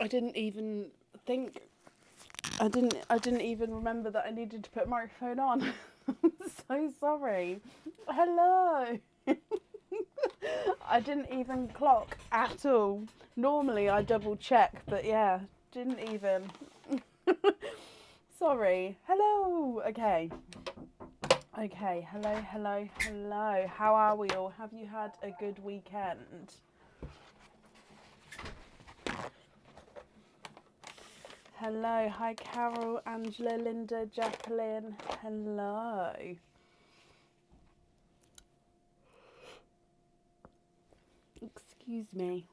I didn't even think. I didn't even remember that I needed to put my phone on. I'm so sorry. Hello. I didn't even clock at all. Normally I double check, but yeah, didn't even. Sorry. Hello. Okay. Okay. Hello, hello, hello. How are we all? Have you had a good weekend? Hello. Hi, Carol, Angela, Linda, Jacqueline. Hello. Excuse me.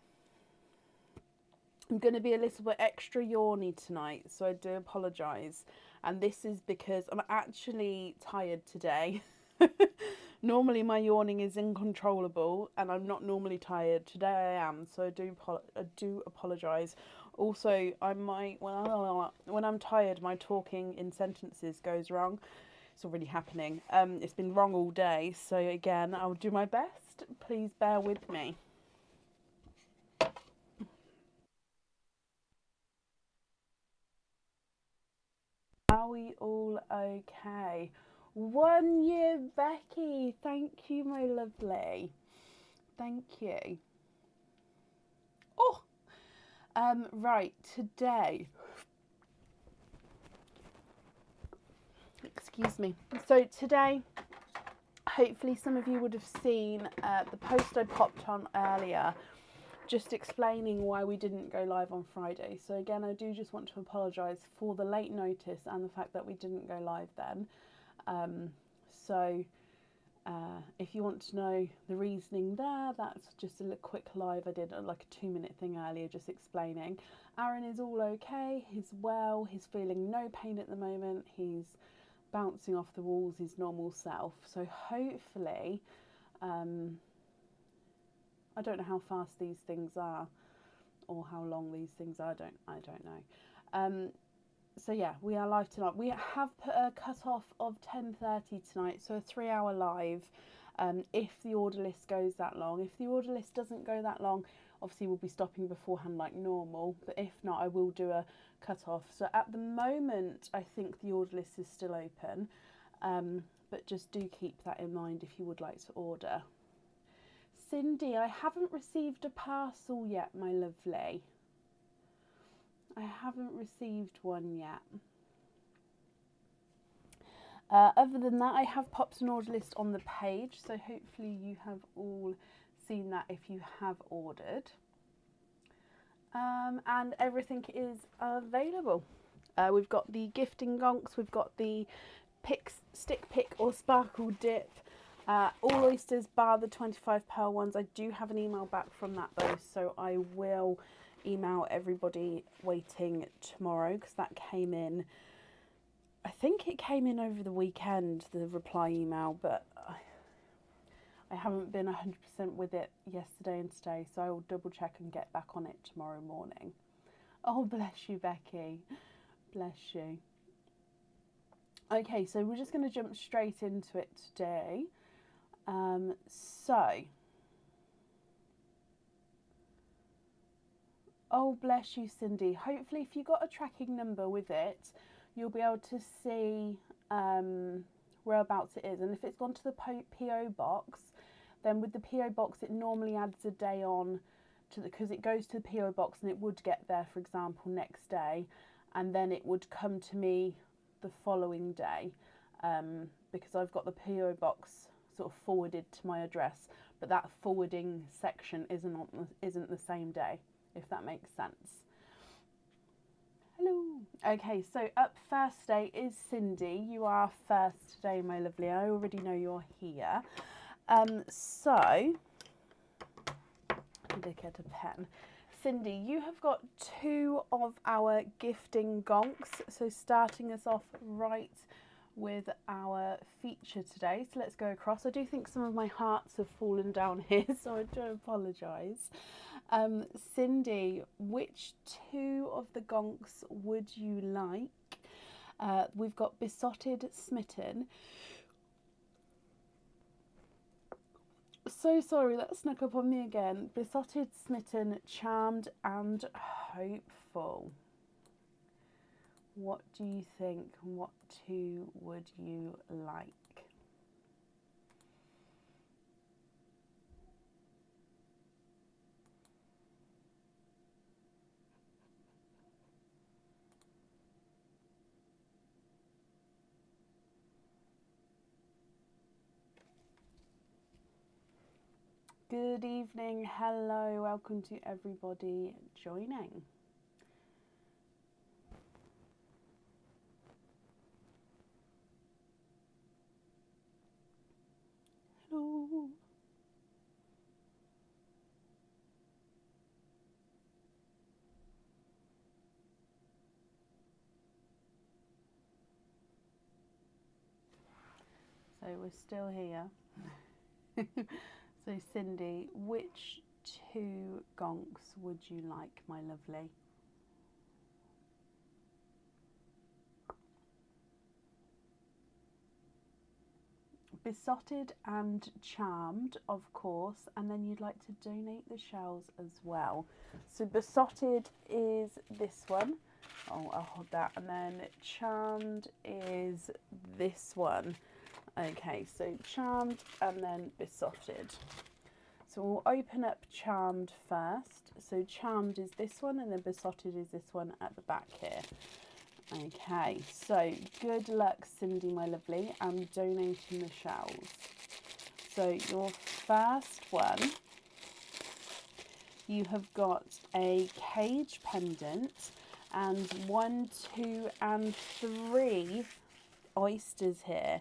I'm going to be a little bit extra yawny tonight, so I do apologise. And this is because I'm actually tired today. Normally my yawning is uncontrollable, and I'm not normally tired. Today I am, so I do apologise. Also, I might when I'm tired, my talking in sentences goes wrong. It's already happening. It's been wrong all day, so again, I'll do my best. Please bear with me. Are we all okay? 1 year, Becky. Thank you, my lovely. Thank you. Oh, right, today. Excuse me. So today, hopefully some of you would have seen the post I popped on earlier, just explaining why we didn't go live on Friday. So again, I do just want to apologise for the late notice and the fact that we didn't go live then. If you want to know the reasoning there, that's just a quick live. I did like a 2-minute thing earlier just explaining. Aaron is all okay, he's well, he's feeling no pain at the moment, he's bouncing off the walls, his normal self. So hopefully, I don't know how fast these things are or how long these things are, I don't know. So yeah, we are live tonight. We have put a cut-off of 10:30 tonight, so a 3-hour live. If the order list goes that long. If the order list doesn't go that long, obviously we'll be stopping beforehand like normal, but if not, I will do a cut-off. So at the moment, I think the order list is still open, but just do keep that in mind if you would like to order. Cindy, I haven't received a parcel yet, my lovely. I haven't received one yet. Other than that, I have popped an order list on the page, so hopefully you have all seen that if you have ordered. And everything is available. We've got the gifting gonks, we've got the stick pick or sparkle dip, all oysters bar the 25 pearl ones. I do have an email back from that though, so I will email everybody waiting tomorrow, because that came in, I think it came in over the weekend, the reply email, but I haven't been 100% with it yesterday and today, so I will double check and get back on it tomorrow morning. Oh, bless you, Becky. Bless you. Okay, so we're just going to jump straight into it today. Oh, bless you, Cindy. Hopefully, if you got a tracking number with it, you'll be able to see whereabouts it is. And if it's gone to the PO box, then with the PO box, it normally adds a day on to because it goes to the PO box and it would get there, for example, next day, and then it would come to me the following day, because I've got the PO box sort of forwarded to my address, but that forwarding section isn't the same day, if that makes sense. Hello. Okay, so up first today is Cindy. You are first today, my lovely. I already know you're here. So, look at a pen. Cindy, you have got 2 of our gifting gonks. So starting us off right with our feature today. So let's go across. I do think some of my hearts have fallen down here, so I do apologise. Cindy, which 2 of the gonks would you like? We've got Besotted Smitten. So sorry, that snuck up on me again. Besotted, Smitten, Charmed and Hopeful. beautiful. What do you think? What two would you like? Good evening, hello, welcome to everybody joining. Hello. So we're still here. So Cindy, which two gonks would you like, my lovely? Besotted and Charmed, of course, and then you'd like to donate the shells as well. So Besotted is this one. Oh, I'll hold that. And then Charmed is this one. Okay, so Charmed and then Besotted. So we'll open up Charmed first. So Charmed is this one, and then Besotted is this one at the back here. Okay, so good luck, Cindy, my lovely. I'm donating the shells. So your first one, you have got a cage pendant and 1, 2, and 3 oysters here.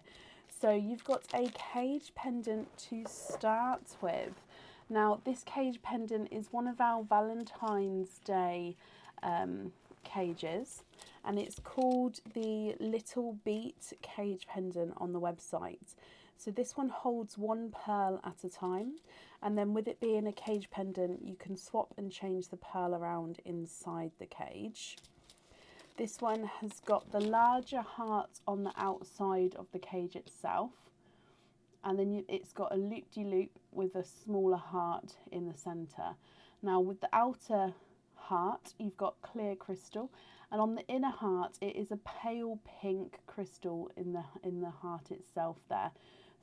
So you've got a cage pendant to start with. Now, this cage pendant is one of our Valentine's Day cages, and it's called the Little Beat cage pendant on the website. So this one holds 1 pearl at a time, and then with it being a cage pendant, you can swap and change the pearl around inside the cage. This one has got the larger heart on the outside of the cage itself, and then it's got a loop-de-loop with a smaller heart in the centre. Now with the outer heart, you've got clear crystal, and on the inner heart it is a pale pink crystal in the heart itself there.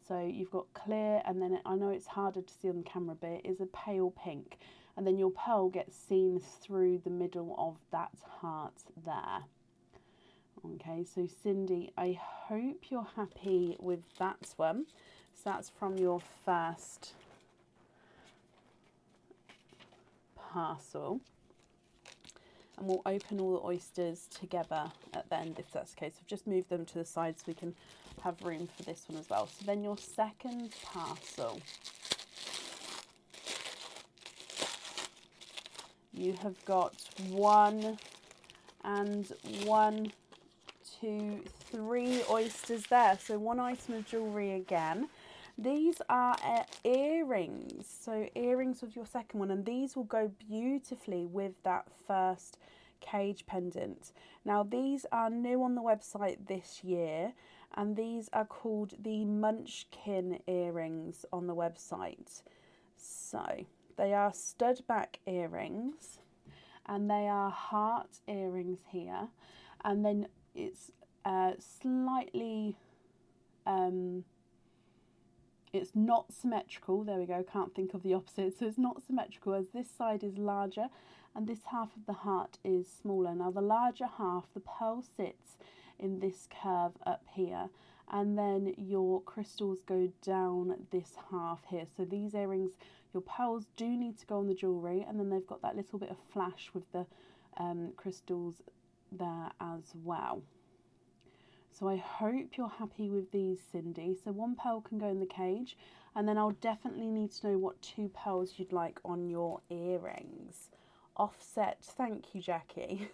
So you've got clear, and then I know it's harder to see on the camera, but it is a pale pink, and then your pearl gets seen through the middle of that heart there. Okay, so Cindy, I hope you're happy with that one. So that's from your first parcel. And we'll open all the oysters together at the end if that's the case. I've just moved them to the side so we can have room for this one as well. So then your second parcel, you have got 1 and 1, 2, 3 oysters there. So 1 item of jewellery again. These are earrings, so earrings with your second one, and these will go beautifully with that first cage pendant. Now these are new on the website this year, and these are called the Munchkin earrings on the website. So they are stud back earrings, and they are heart earrings here, and then it's slightly it's not symmetrical. There we go, can't think of the opposite. So it's not symmetrical, as this side is larger and this half of the heart is smaller. Now the larger half, the pearl sits in this curve up here, and then your crystals go down this half here. So these earrings, your pearls do need to go on the jewellery, and then they've got that little bit of flash with the crystals there as well. So I hope you're happy with these, Cindy. So 1 pearl can go in the cage, and then I'll definitely need to know what 2 pearls you'd like on your earrings. Offset, thank you, Jackie.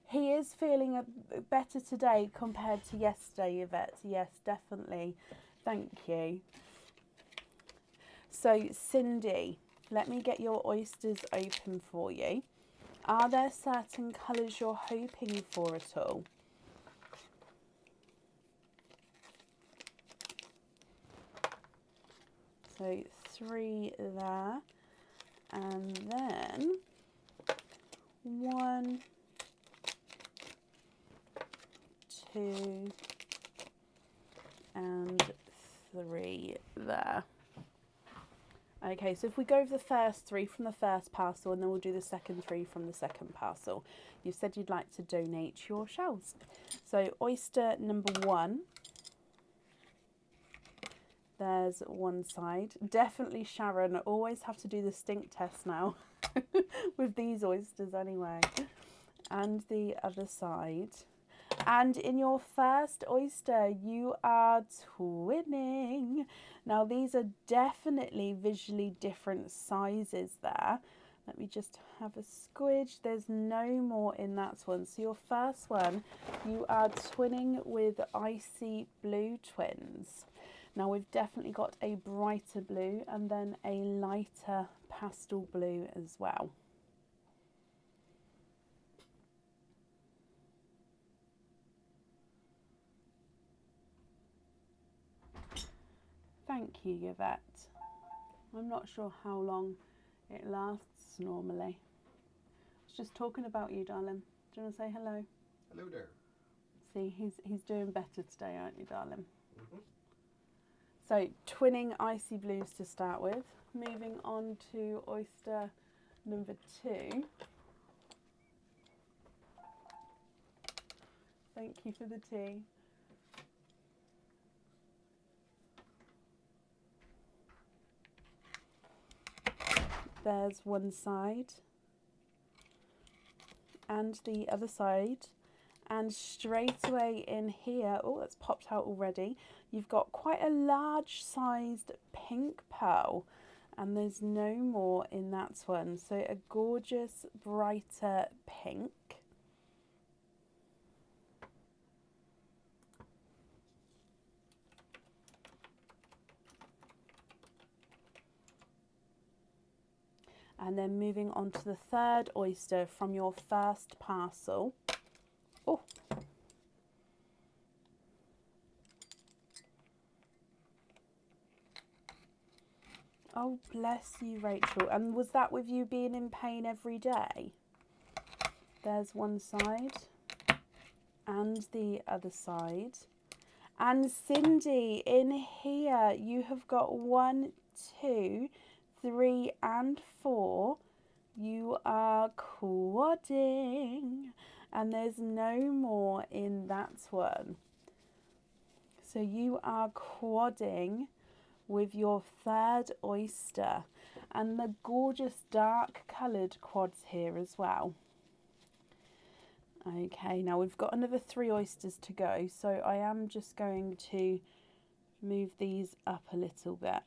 He is feeling better today compared to yesterday, Yvette. Yes, definitely. Thank you. So Cindy, let me get your oysters open for you. Are there certain colours you're hoping for at all? So 3 there. And then 1, 2, and 3 there. Okay, so if we go over the first 3 from the first parcel, and then we'll do the second 3 from the second parcel. You said you'd like to donate your shells. So oyster number 1. There's one side. Definitely Sharon, always have to do the stink test now with these oysters anyway. And the other side. And in your first oyster, you are twinning. Now, these are definitely visually different sizes there. Let me just have a squidge. There's no more in that one. So your first one, you are twinning with icy blue twins. Now, we've definitely got a brighter blue and then a lighter pastel blue as well. Thank you, Yvette. I'm not sure how long it lasts normally. I was just talking about you, darling. Do you want to say hello? Hello there. See, he's doing better today, aren't you, darling? Mm-hmm. So, twinning icy blues to start with. Moving on to oyster number 2. Thank you for the tea. There's one side and the other side, and straight away in here, oh, that's popped out already, you've got quite a large sized pink pearl, and there's no more in that one, so a gorgeous brighter pink. And then moving on to the third oyster from your first parcel. Oh. Oh, bless you, Rachel. And was that with you being in pain every day? There's one side and the other side. And Cindy, in here, you have got 1, 2, 3 and 4. You are quadding, and there's no more in that one. So you are quadding with your third oyster, and the gorgeous dark coloured quads here as well. Okay, now we've got another 3 oysters to go, so I am just going to move these up a little bit.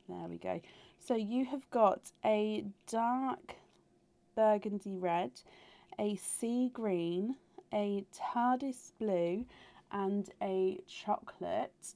There we go. So you have got a dark burgundy red, a sea green, a TARDIS blue, and a chocolate.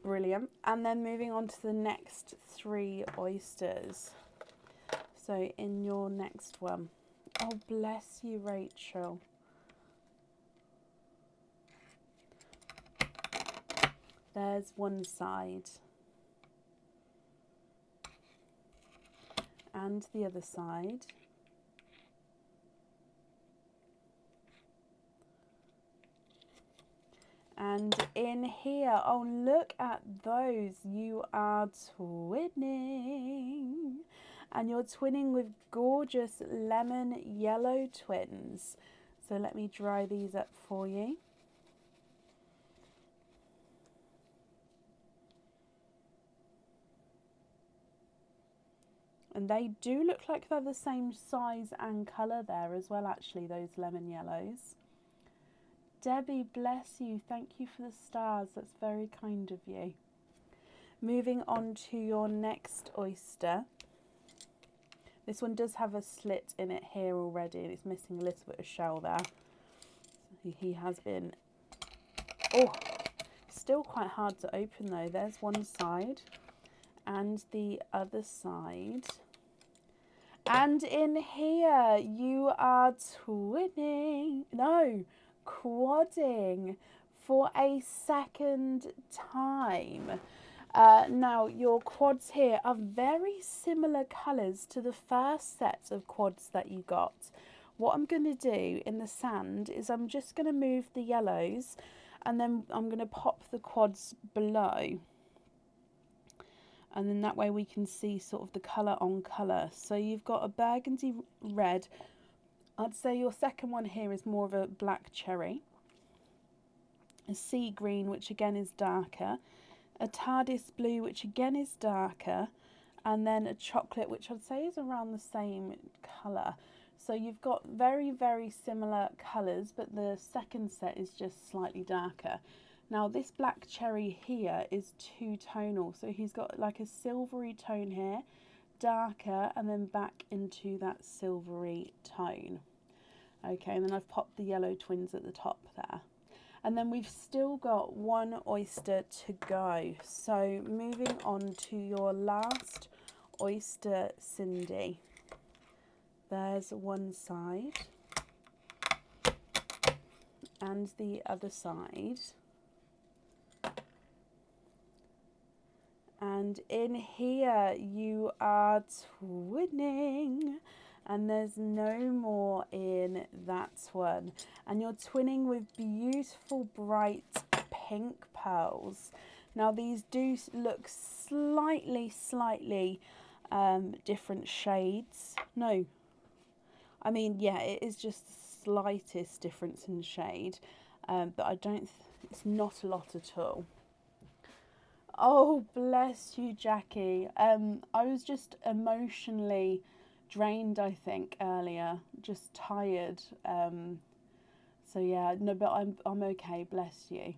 Brilliant. And then moving on to the next 3 oysters. So in your next one, oh, bless you, Rachel. There's one side. And the other side. And in here, oh, look at those. You are twinning. And you're twinning with gorgeous lemon yellow twins. So let me dry these up for you. And they do look like they're the same size and colour there as well, actually, those lemon yellows. Debbie, bless you. Thank you for the stars. That's very kind of you. Moving on to your next oyster. This one does have a slit in it here already, and it's missing a little bit of shell there. He has been... Oh, still quite hard to open though. There's one side. and the other side. And in here you are quadding for a second time. Now your quads here are very similar colours to the first set of quads that you got. What I'm going to do in the sand is I'm just going to move the yellows, and then I'm going to pop the quads below. And then that way we can see sort of the colour on colour. So you've got a burgundy red. I'd say your second one here is more of a black cherry. A sea green, which again is darker. A TARDIS blue, which again is darker. And then a chocolate, which I'd say is around the same colour. So you've got very, very similar colours, but the second set is just slightly darker. Now this black cherry here is two-tonal, so he's got like a silvery tone here, darker, and then back into that silvery tone. Okay, and then I've popped the yellow twins at the top there. And then we've still got one oyster to go. So moving on to your last oyster, Cindy. There's one side and the other side. And in here you are twinning, and there's no more in that one. And you're twinning with beautiful bright pink pearls. Now these do look slightly different shades. No, I mean, yeah, it is just the slightest difference in shade, but it's not a lot at all. Oh, bless you, Jackie. I was just emotionally drained, I think, earlier. Just tired. So yeah, no, but I'm okay, bless you.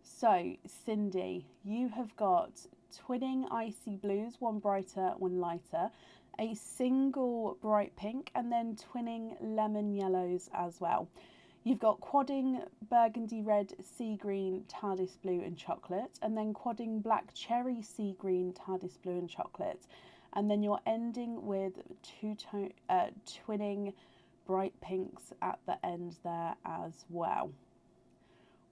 So, Cindy, you have got twinning icy blues, one brighter, one lighter, a single bright pink, and then twinning lemon yellows as well. You've got quadding burgundy red, sea green, TARDIS blue and chocolate, and then quadding black cherry, sea green, TARDIS blue and chocolate. And then you're ending with twinning bright pinks at the end there as well.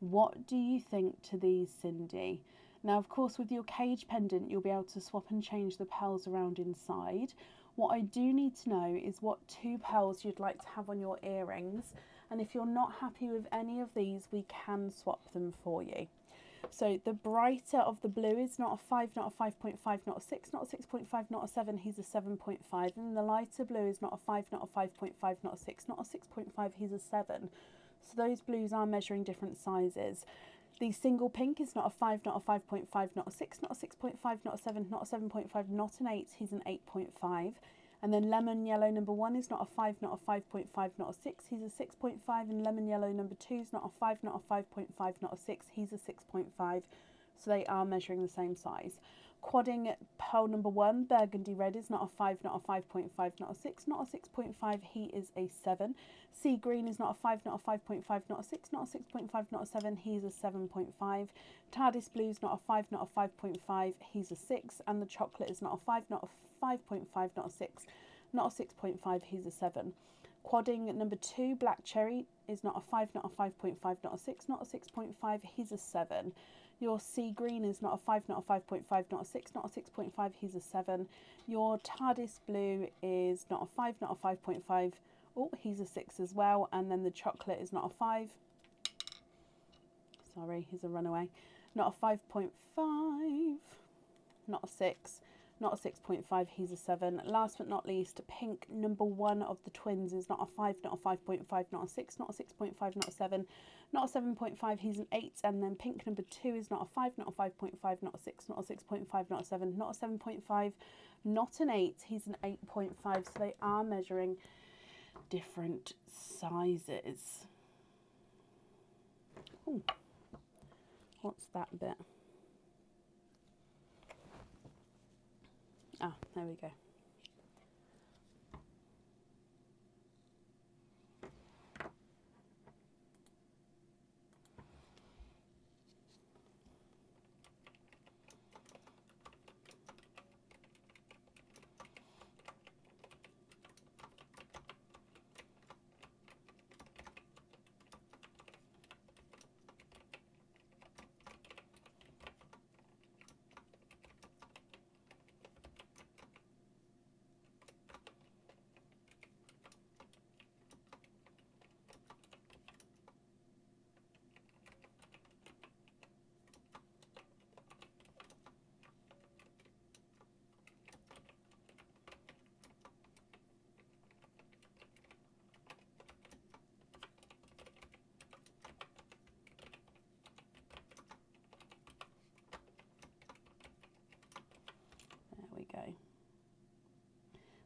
What do you think to these, Cindy? Now, of course, with your cage pendant, you'll be able to swap and change the pearls around inside. What I do need to know is what two pearls you'd like to have on your earrings. And if you're not happy with any of these, we can swap them for you. So the brighter of the blue is not a 5, not a 5.5, not a 6, not a 6.5, not a 7, he's a 7.5. And the lighter blue is not a 5, not a 5.5, not a 6, not a 6.5, he's a 7. So those blues are measuring different sizes. The single pink is not a 5, not a 5.5, not a 6, not a 6.5, not a 7, not a 7.5, not an 8, he's an 8.5. And then lemon yellow number 1 is not a 5, not a 5.5, not a 6, he's a 6.5. And lemon yellow number 2 is not a 5, not a 5.5, not a 6, he's a 6.5. So they are measuring the same size. Quadding pearl number 1, burgundy red, is not a 5, not a 5.5, not a 6, not a 6.5, he is a 7. Sea green is not a 5, not a 5.5, not a 6, not a 6.5, not a 7, he's a 7.5. TARDIS blue is not a 5, not a 5.5, he's a 6. And the chocolate is not a 5, not a 5.5, not a 6, not a 6.5, he's a 7. Quadding number 2, black cherry, is not a 5, not a 5.5, not a 6, not a 6.5, he's a 7. Your sea green is not a 5, not a 5.5, not a 6, not a 6.5, he's a 7. Your TARDIS blue is not a 5, not a 5.5, oh, he's a 6 as well. And then the chocolate is not a 5, sorry, he's a runaway, not a 5.5, not a 6, not a 6.5, he's a 7. Last but not least, pink number 1 of the twins is not a 5, not a 5.5, not a 6, not a 6.5, not a 7, not a 7.5, he's an 8. And then pink number 2 is not a 5, not a 5.5, not a 6, not a 6.5, not a 7, not a 7.5, not an 8, he's an 8.5. So they are measuring different sizes. Ooh, what's that bit? Ah, there we go.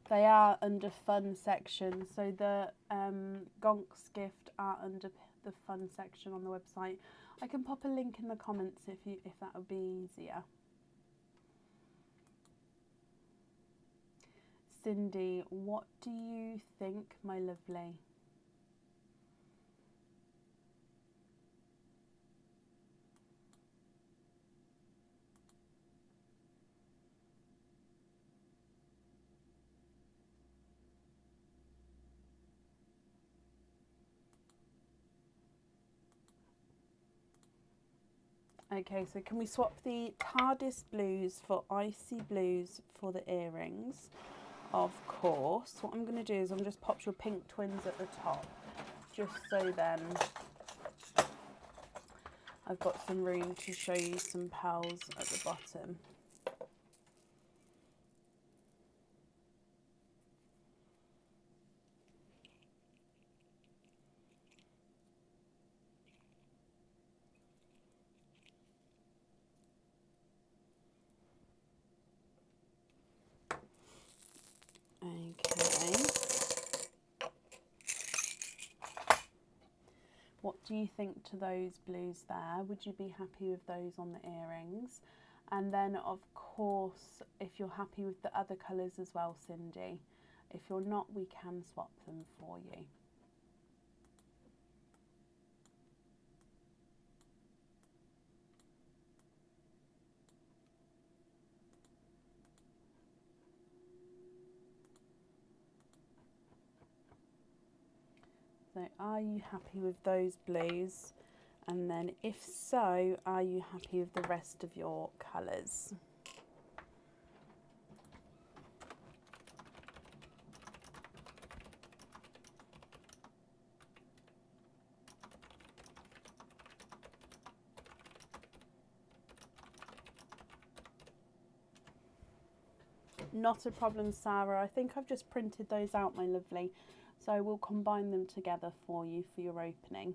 They are under fun section, so the Gonk's gift are under the fun section on the website. I can pop a link in the comments if that would be easier. Cindy, what do you think, my lovely? Okay, so can we swap the TARDIS blues for icy blues for the earrings? Of course. What I'm going to do is I'm just pop your pink twins at the top, just so then I've got some room to show you some pearls at the bottom. Okay. What do you think to those blues there? Would you be happy with those on the earrings? And then of course, if you're happy with the other colours as well, Cindy, if you're not, we can swap them for you. So are you happy with those blues? And then if so, are you happy with the rest of your colours? Not a problem, Sarah. I think I've just printed those out, my lovely. So we'll combine them together for you for your opening.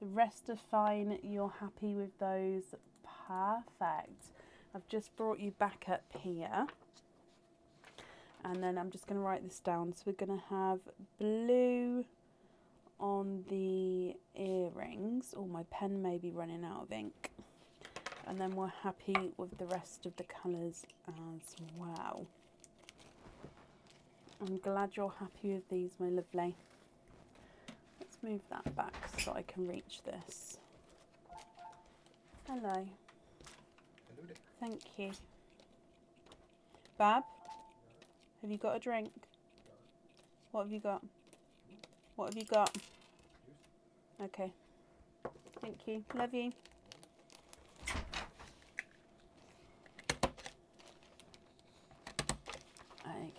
The rest are fine. You're happy with those? Perfect. I've just brought you back up here. And then I'm just going to write this down. So we're going to have blue on the earrings. Oh, my pen may be running out of ink. And then we're happy with the rest of the colours as well. I'm glad you're happy with these, my lovely. Let's move that back so I can reach this. Hello. Hello there. Thank you. Bab, have you got a drink? What have you got? What have you got? Okay. Thank you. Love you.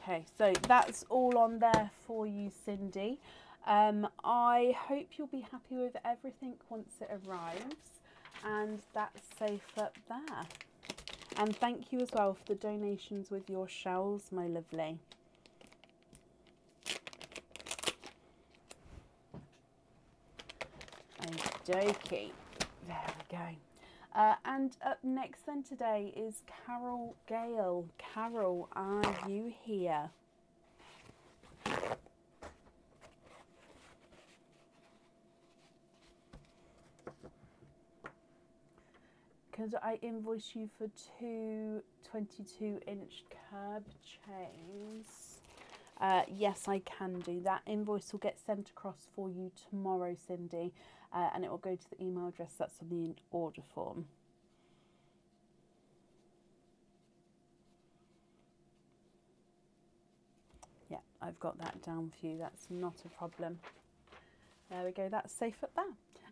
Okay, so that's all on there for you, Cindy. I hope you'll be happy with everything once it arrives, and that's safe up there. And thank you as well for the donations with your shells, my lovely. Okey-dokey. There we go. And up next then today is Carol Gale. Carol, are you here? Could I invoice you for two 22-inch curb chains? Yes, I can do that. Invoice will get sent across for you tomorrow, Cindy, and it will go to the email address that's on the order form. Yeah, I've got that down for you. That's not a problem. There we go. That's safe up there.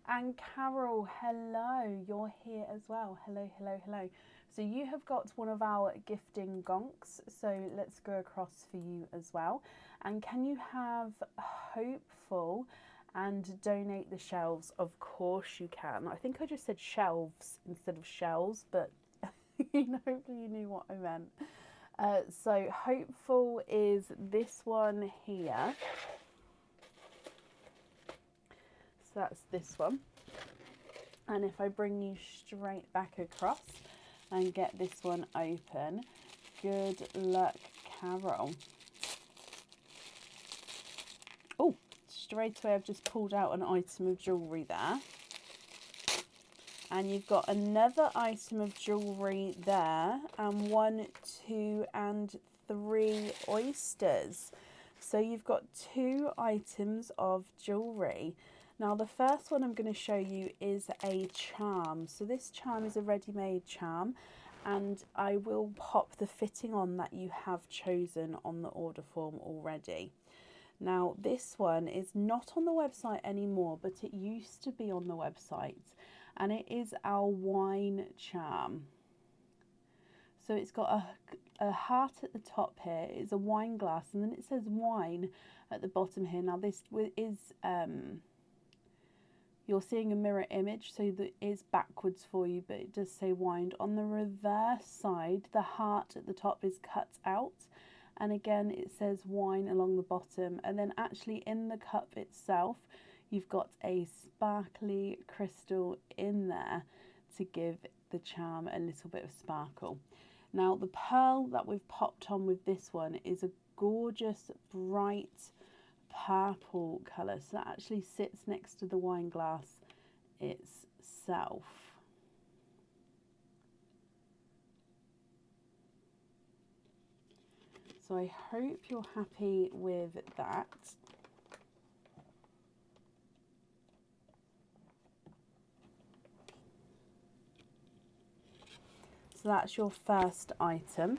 And Carol, hello. You're here as well. Hello, hello, hello. So you have got one of our gifting gonks. So let's go across for you as well. And can you have hopeful and donate the shelves? Of course you can. I think I just said shelves instead of shells, but hopefully you knew what I meant. So hopeful is this one here. So that's this one. And if I bring you straight back across and get this one open, good luck, Carol. Oh, straight away I've just pulled out an item of jewellery there. And you've got another item of jewellery there, and 1, 2 and 3 oysters. So you've got 2 items of jewellery. Now the first one I'm going to show you is a charm. So this charm is a ready-made charm, and I will pop the fitting on that you have chosen on the order form already. Now this one is not on the website anymore, but it used to be on the website, and it is our wine charm. So it's got a heart at the top here, it's a wine glass, and then it says wine at the bottom here. Now this is, you're seeing a mirror image, so that is backwards for you, but it does say wine. On the reverse side, the heart at the top is cut out, and again it says wine along the bottom, and then actually in the cup itself you've got a sparkly crystal in there to give the charm a little bit of sparkle. Now the pearl that we've popped on with this one is a gorgeous bright purple colour, so that actually sits next to the wine glass itself. So I hope you're happy with that. So that's your first item.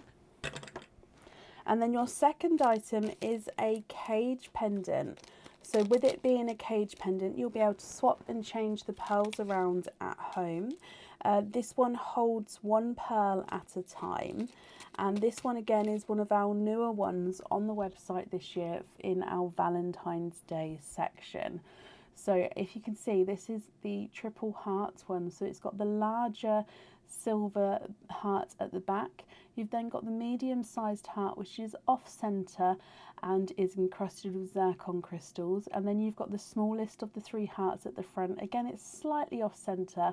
And then your second item is a cage pendant. So with it being a cage pendant, you'll be able to swap and change the pearls around at home. This one holds 1 pearl at a time. And this one again is one of our newer ones on the website this year in our Valentine's Day section. So if you can see, this is the triple heart one. So it's got the larger silver heart at the back. You've then got the medium-sized heart, which is off-centre and is encrusted with zircon crystals. And then you've got the smallest of the 3 hearts at the front. Again, it's slightly off-centre,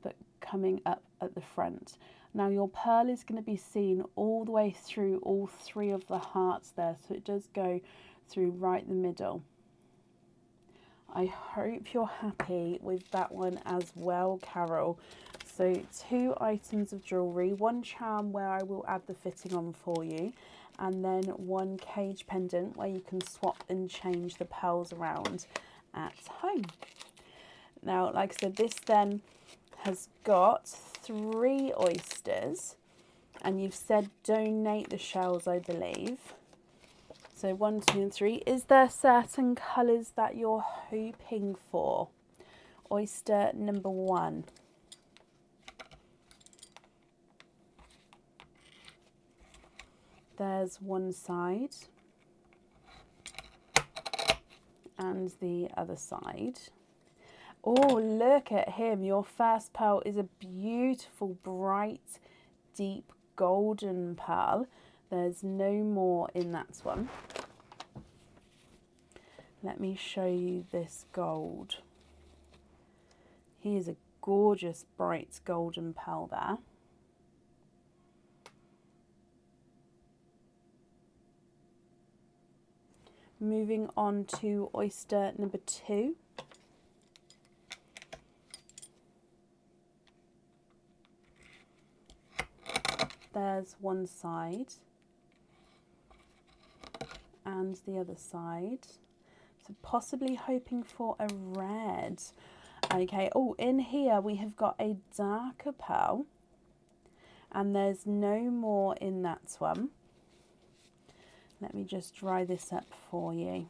but coming up at the front. Now your pearl is going to be seen all the way through all 3 of the hearts there, so it does go through right the middle. I hope you're happy with that one as well, Carol. So 2 items of jewellery, 1 charm where I will add the fitting on for you, and then 1 cage pendant where you can swap and change the pearls around at home. Now, like I said, this then has got 3 oysters, and you've said donate the shells, I believe. So 1, 2 and 3. Is there certain colours that you're hoping for? Oyster number 1. There's one side and the other side. Oh, look at him. Your first pearl is a beautiful, bright, deep golden pearl. There's no more in that one. Let me show you this gold. Here's a gorgeous, bright golden pearl there. Moving on to oyster number 2. There's one side and the other side. So possibly hoping for a red. Okay, oh, in here we have got a darker pearl, and there's no more in that one. Let me just dry this up for you.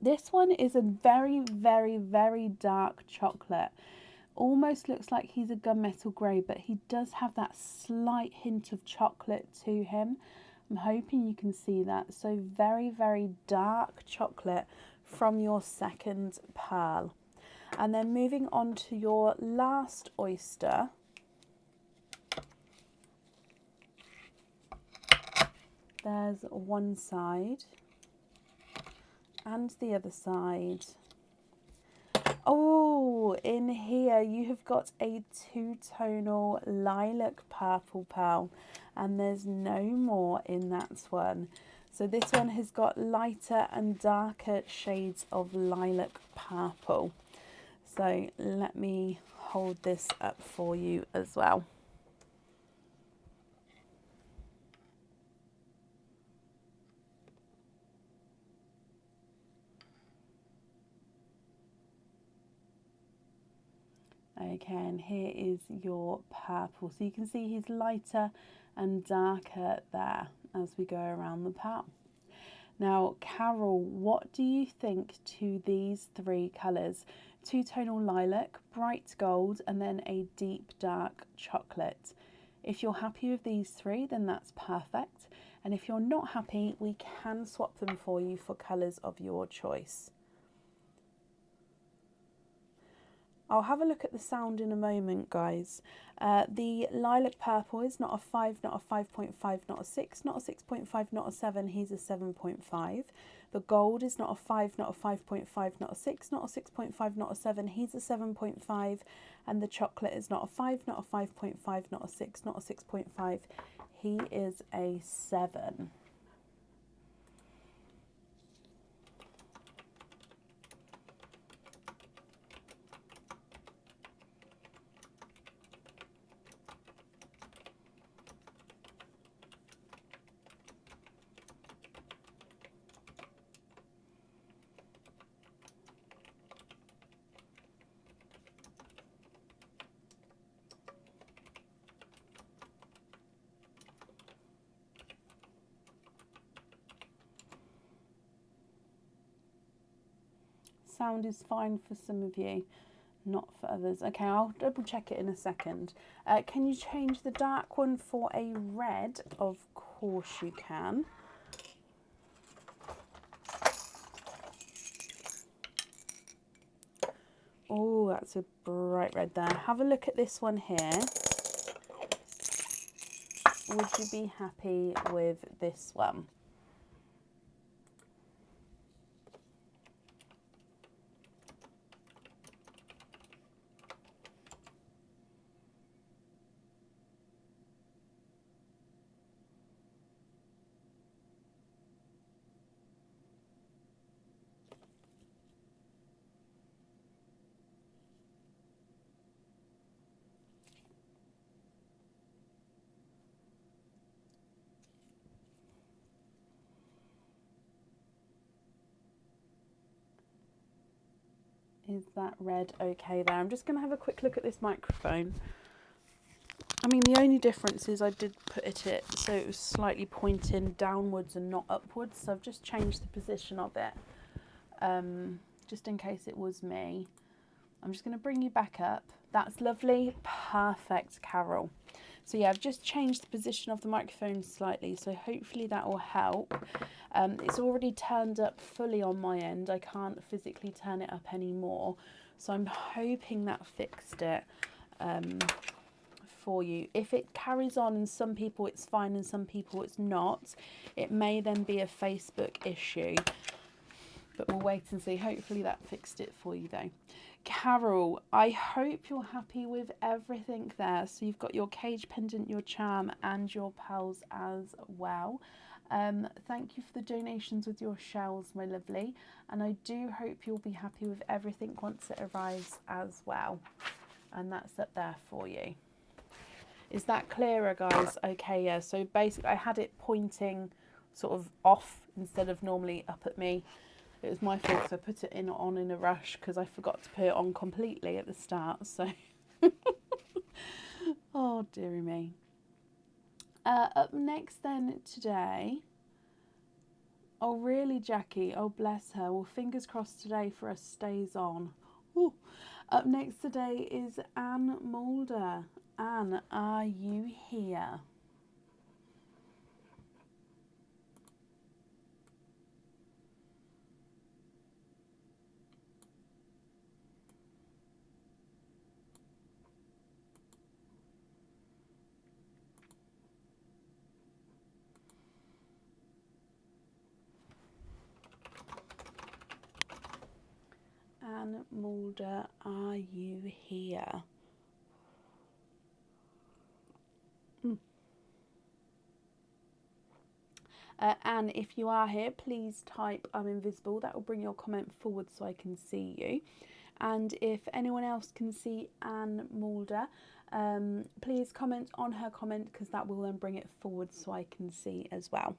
This one is a very, very, very dark chocolate. Almost looks like he's a gunmetal grey, but he does have that slight hint of chocolate to him. I'm hoping you can see that. So very, very dark chocolate from your second pearl. And then moving on to your last oyster. There's one side and the other side. Oh, in here you have got a two-tonal lilac purple pearl, and there's no more in that one. So this one has got lighter and darker shades of lilac purple. So let me hold this up for you as well. Okay, and here is your purple. So you can see he's lighter and darker there as we go around the pearl. Now, Carol, what do you think to these three colours? Two-tonal lilac, bright gold, and then a deep dark chocolate. If you're happy with these three, then that's perfect. And if you're not happy, we can swap them for you for colours of your choice. I'll have a look at the sound in a moment, guys. The lilac purple is not a 5, not a 5.5, not a 6, not a 6.5, not a 7. He's a 7.5. The gold is not a 5, not a 5.5, not a 6, not a 6.5, not a 7. He's a 7.5. And the chocolate is not a 5, not a 5.5, not a 6, not a 6.5. He is a 7. Sound is fine for some of you, not for others. Okay, I'll double check it in a second. Can you change the dark one for a red? Of course you can. Oh, that's a bright red there. Have a look at this one here. Would you be happy with this one? Is that red okay there? I'm just going to have a quick look at this microphone. I mean, the only difference is I did put it so it was slightly pointing downwards and not upwards. So I've just changed the position of it, just in case it was me. I'm just going to bring you back up. That's lovely. Perfect, Carol. So yeah, I've just changed the position of the microphone slightly, so hopefully that will help. It's already turned up fully on my end. I can't physically turn it up anymore, so I'm hoping that fixed it for you. If it carries on and some people it's fine and some people it's not, it may then be a Facebook issue, but we'll wait and see. Hopefully that fixed it for you though. Carol, I hope you're happy with everything there. So you've got your cage pendant, your charm, and your pearls as well. Thank you for the donations with your shells, my lovely. And I do hope you'll be happy with everything once it arrives as well. And that's up there for you. Is that clearer, guys? Okay, yeah. So basically I had it pointing sort of off instead of normally up at me. It was my fault, so I put it on in a rush because I forgot to put it on completely at the start. So, oh dearie me. Up next then today. Oh really, Jackie? Oh bless her. Well, fingers crossed today for us stays on. Ooh. Up next today is Anne Mulder. Anne, are you here? Anne Mulder, are you here? Anne, if you are here, please type I'm invisible. That will bring your comment forward so I can see you. And if anyone else can see Anne Mulder, please comment on her comment, because that will then bring it forward so I can see as well.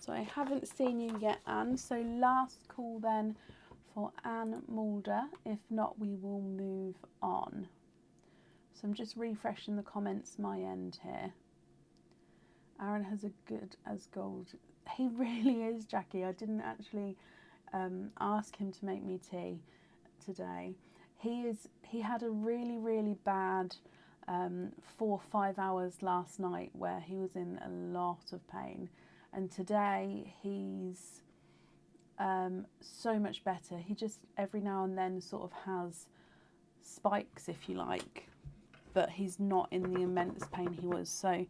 So I haven't seen you yet, Anne. So last call then for Anne Mulder. If not, we will move on. So I'm just refreshing the comments my end here. Aaron has a good as gold. He really is, Jackie. I didn't actually ask him to make me tea today. He had a really bad 4 or 5 hours last night where he was in a lot of pain. And today he's so much better. He just every now and then sort of has spikes, if you like, but he's not in the immense pain he was. So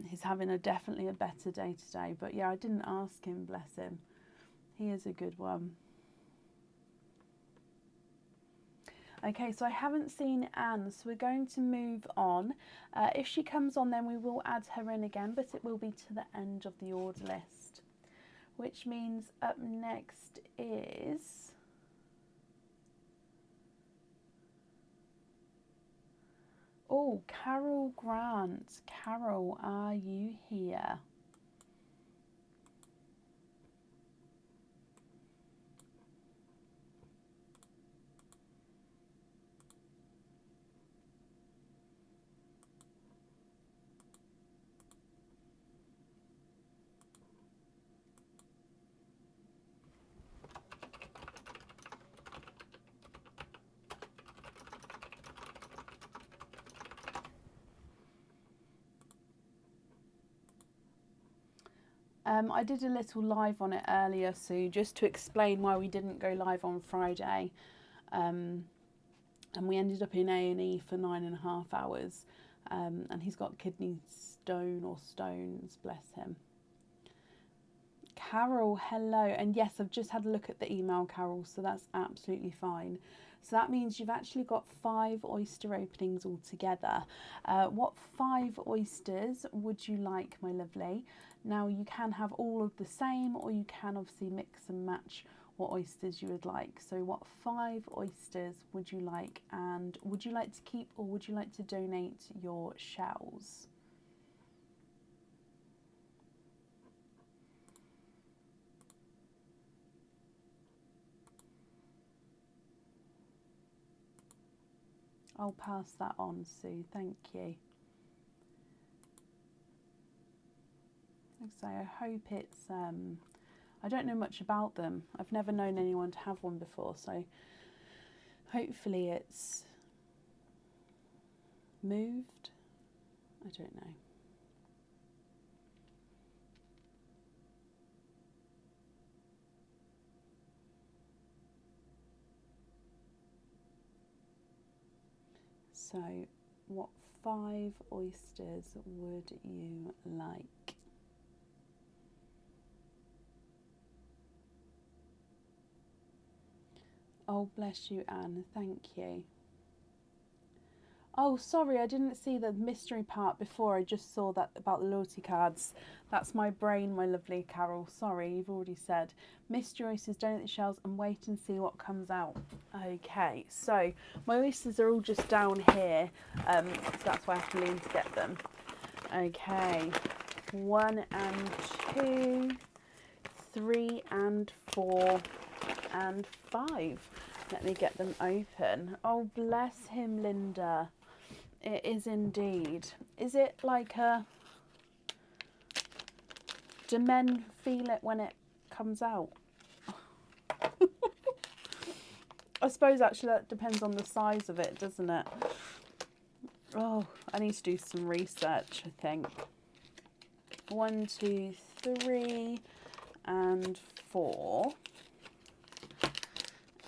he's having definitely a better day today. But yeah, I didn't ask him, bless him. He is a good one. Okay, so I haven't seen Anne, so we're going to move on. If she comes on, then we will add her in again, but it will be to the end of the order list, which means up next is Carol Grant. Carol, are you here? I did a little live on it earlier, Sue, just to explain why we didn't go live on Friday. And we ended up in A&E for 9.5 hours. And he's got kidney stone or stones, bless him. Carol, hello. And yes, I've just had a look at the email, Carol, so that's absolutely fine. So that means you've actually got 5 oyster openings altogether. What 5 oysters would you like, my lovely? Now, you can have all of the same, or you can obviously mix and match what oysters you would like. So what 5 oysters would you like? And would you like to keep, or would you like to donate your shells? I'll pass that on, Sue. Thank you. So I hope it's, I don't know much about them. I've never known anyone to have one before, so hopefully it's moved. I don't know. So what 5 oysters would you like? Oh, bless you, Anne. Thank you. Oh, sorry, I didn't see the mystery part before. I just saw that about the loyalty cards. That's my brain, my lovely Carol. Sorry, you've already said. Mystery oysters, donate the shells, and wait and see what comes out. Okay, so my oysters are all just down here, so that's why I have to lean to get them. Okay, 1 and 2, 3 and 4 and 5. Let me get them open. Oh, bless him, Linda. It is indeed. Is it like a... Do men feel it when it comes out? I suppose actually that depends on the size of it, doesn't it? Oh, I need to do some research, I think. 1, 2, 3, and 4,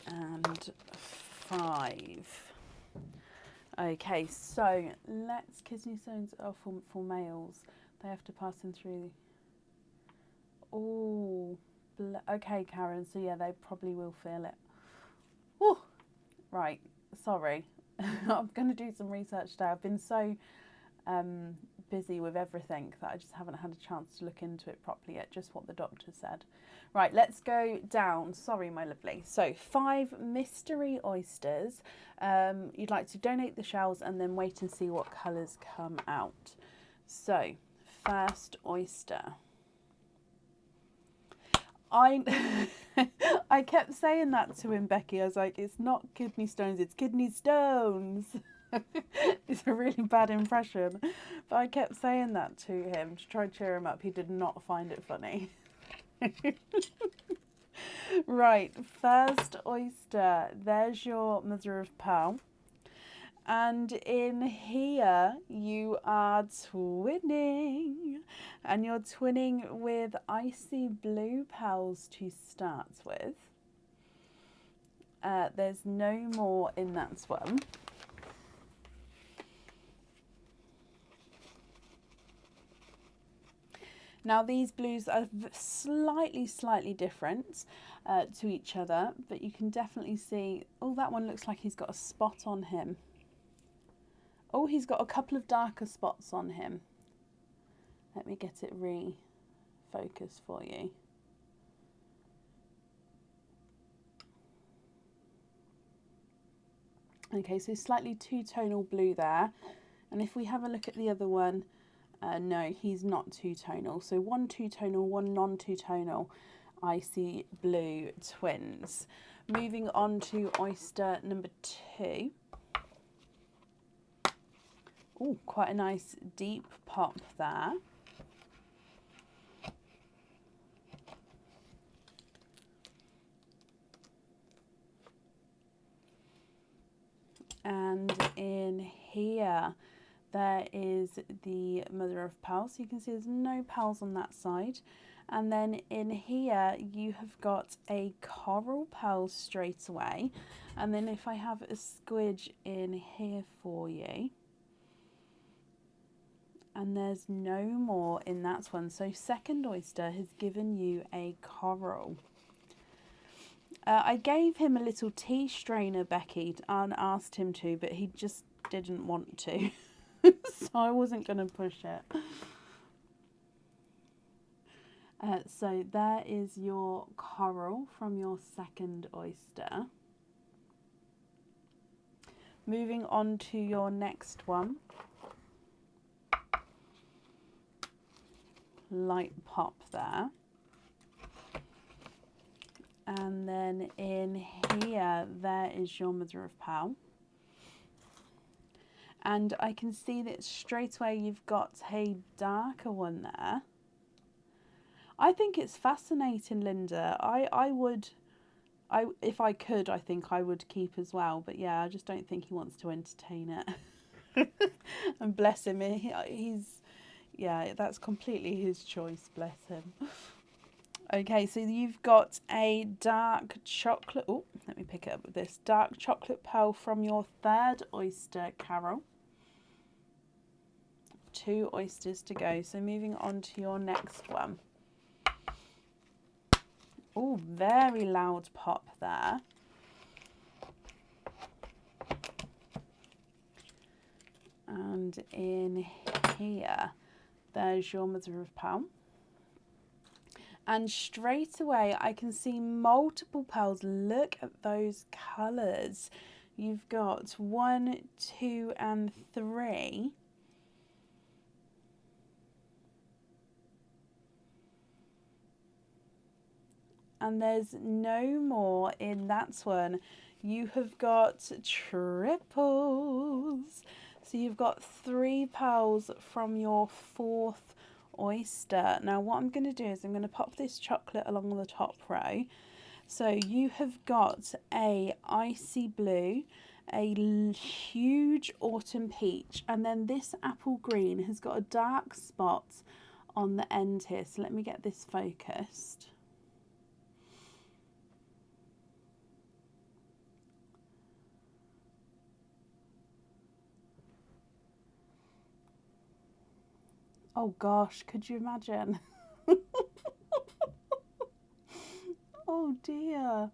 and 5. Okay, so let's kidney stones are for males. They have to pass them through. Oh, okay, Karen. So yeah, they probably will feel it. Oh, right. Sorry, I'm going to do some research today. I've been so busy with everything that I just haven't had a chance to look into it properly yet. Just what the doctor said. Right, let's go down. Sorry, my lovely. So 5 mystery oysters. You'd like to donate the shells and then wait and see what colours come out. So, first oyster. I kept saying that to him, Becky. I was like, it's not kidney stones, it's kidney stones. It's a really bad impression. But I kept saying that to him to try and cheer him up. He did not find it funny. Right, first oyster. There's your mother of pearl. And in here you are twinning. And you're twinning with icy blue pearls to start with. There's no more in that one. Now these blues are slightly different to each other, but you can definitely see, oh, that one looks like he's got a spot on him. Oh, he's got a couple of darker spots on him. Let me get it refocused for you. Okay, so slightly two-tonal blue there. And if we have a look at the other one, no, he's not two-tonal. So 1 two-tonal, 1 non-two-tonal icy blue twins. Moving on to oyster number 2. Oh, quite a nice deep pop there. And in here, there is the mother of pearl. So you can see there's no pearls on that side. And then in here, you have got a coral pearl straight away. And then if I have a squidge in here for you. And there's no more in that one. So second oyster has given you a coral. I gave him a little tea strainer, Becky, and asked him to, but he just didn't want to. So I wasn't going to push it. So there is your coral from your second oyster. Moving on to your next one. Light pop there. And then in here, there is your mother of pearl. And I can see that straight away you've got a darker one there. I think it's fascinating, Linda. If I could, I think I would keep as well. But yeah, I just don't think he wants to entertain it. And bless him, yeah, that's completely his choice, bless him. Okay, so you've got a dark chocolate, oh, let me pick it up with this, dark chocolate pearl from your third oyster, Carol. 2 oysters to go, so moving on to your next one. Oh, very loud pop there. And in here, there's your mother of pearl. And straight away, I can see multiple pearls. Look at those colours. You've got 1, 2, and 3. And there's no more in that one. You have got triples. So you've got 3 pearls from your 4th oyster. Now what I'm going to do is I'm going to pop this chocolate along the top row. So you have got a icy blue, a huge autumn peach, and then this apple green has got a dark spot on the end here. So let me get this focused. Oh gosh, could you imagine? Oh dear.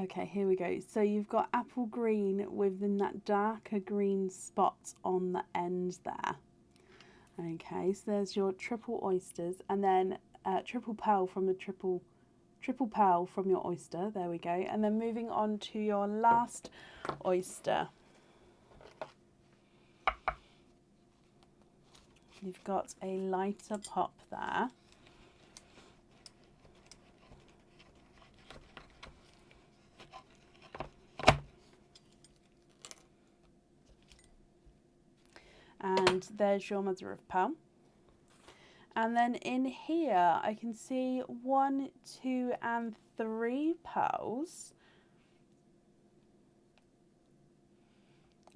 Okay, here we go. So you've got apple green within that darker green spot on the end there. Okay, so there's your triple oysters, and then triple pearl from the triple pearl from your oyster. There we go. And then moving on to your last oyster. You've got a lighter pop there. And there's your mother of pearl. And then in here I can see 1, 2 and 3 pearls.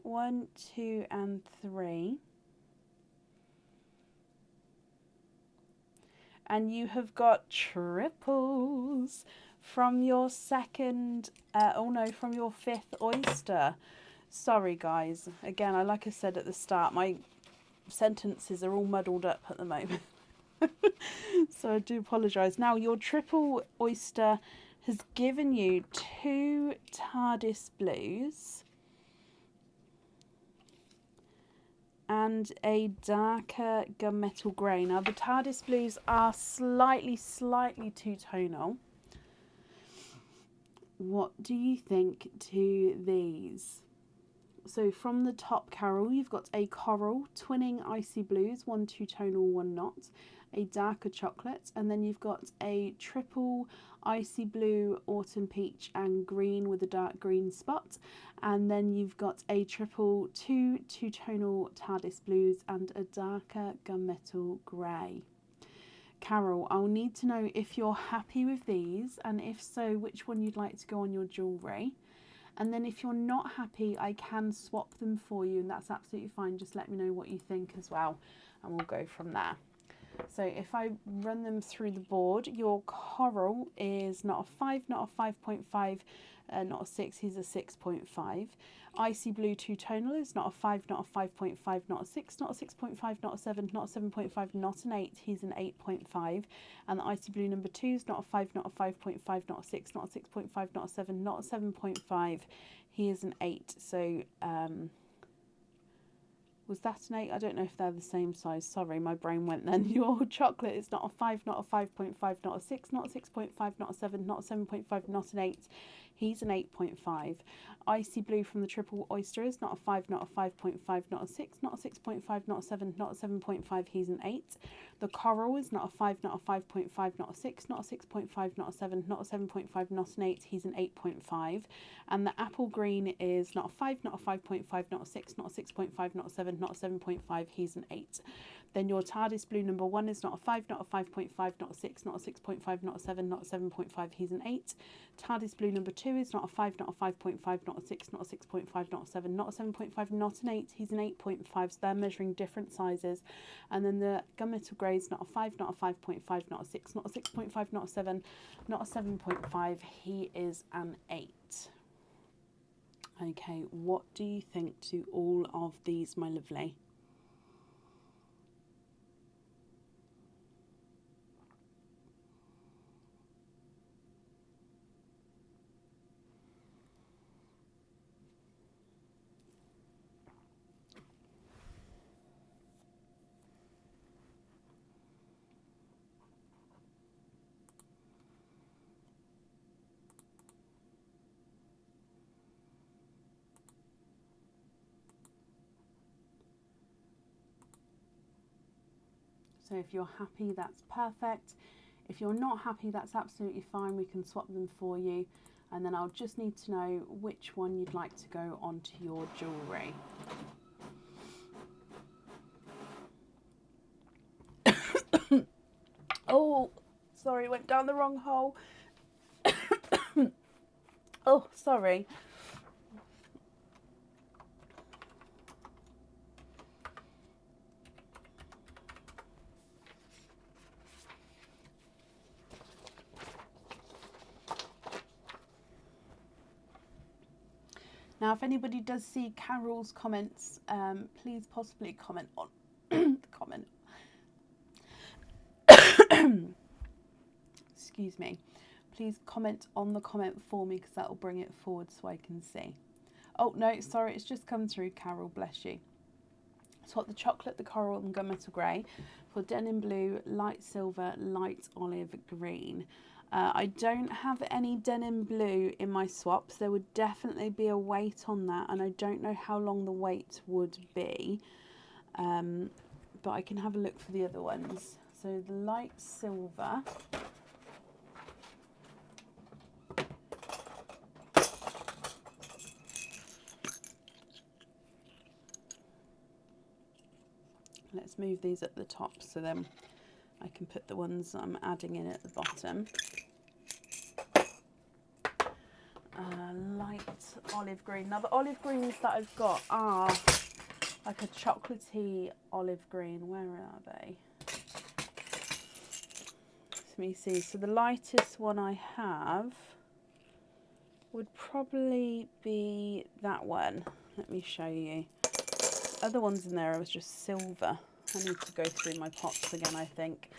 1, 2 and 3. And you have got triples from your second, from your 5th oyster. Sorry guys, again, like I said at the start, my sentences are all muddled up at the moment. So I do apologise. Now your triple oyster has given you 2 TARDIS blues and a darker gunmetal grey. Now the TARDIS blues are slightly two-tonal. What do you think to these? So from the top, Carol, you've got a coral, twinning icy blues, 1 two-tonal, 1 not, a darker chocolate, and then you've got a triple icy blue, autumn peach and green with a dark green spot, and then you've got a triple 2 two-tonal TARDIS blues and a darker gunmetal grey. Carol, I'll need to know if you're happy with these, and if so, which one you'd like to go on your jewellery. And then if you're not happy, I can swap them for you, and that's absolutely fine. Just let me know what you think as well, and we'll go from there. So if I run them through the board, your coral is not a 5, not a 5.5, not a 6, he's a 6.5. Icy blue two-tonal is not a 5, not a 5.5, not a 6, not a 6.5, not a 7, not a 7.5, not an 8, he's an 8.5. And the icy blue number 2 is not a 5, not a 5.5, not a 6, not a 6.5, not a 7, not a 7.5, he is an 8. So was that an 8? I don't know if they're the same size. Sorry, my brain went then. Your chocolate is not a 5, not a 5.5, not a 6, not a 6.5, not a 7, not a 7.5, not an 8. He's an 8.5. Icy blue from the triple oyster is not a 5, not a 5.5, not a 6, not a 6.5, not a 7, not a 7.5. He's an 8. The coral is not a 5, not a 5.5, not a 6, not a 6.5, not a 7, not a 7.5, not an 8. He's an 8.5. And the apple green is not a 5, not a 5.5, not a 6, not a 6.5, not a 7, not a 7.5. He's an 8. Then your TARDIS blue number 1 is not a 5, not a 5.5, not a 6, not a 6.5, not a 7, not a 7.5. He's an 8. TARDIS blue number 2 is not a 5, not a 5.5, not a 6, not a 6.5, not a 7, not a 7.5, not an 8. He's an 8.5. So they're measuring different sizes. And then the gunmetal grey is not a 5, not a 5.5, not a 6, not a 6.5, not a 7, not a 7.5. He is an 8. Okay, what do you think to all of these, my lovely? So if you're happy, that's perfect. If you're not happy, that's absolutely fine. We can swap them for you. And then I'll just need to know which one you'd like to go onto your jewellery. Oh, sorry, went down the wrong hole. Oh, sorry. Now, if anybody does see Carol's comments, please possibly comment on the comment. Excuse me. Please comment on the comment for me because that will bring it forward so I can see. Oh, no, sorry, it's just come through, Carol, bless you. Swap the chocolate, the coral and gunmetal grey for denim blue, light silver, light olive green. I don't have any denim blue in my swaps. There would definitely be a weight on that, and I don't know how long the weight would be, but I can have a look for the other ones. So the light silver. Let's move these at the top so then I can put the ones I'm adding in at the bottom. Light olive green. Now the olive greens that I've got are like a chocolatey olive green. Where are they? Let me see. So the lightest one I have would probably be that one. Let me show you. Other ones in there was just silver. I need to go through my pots again, I think.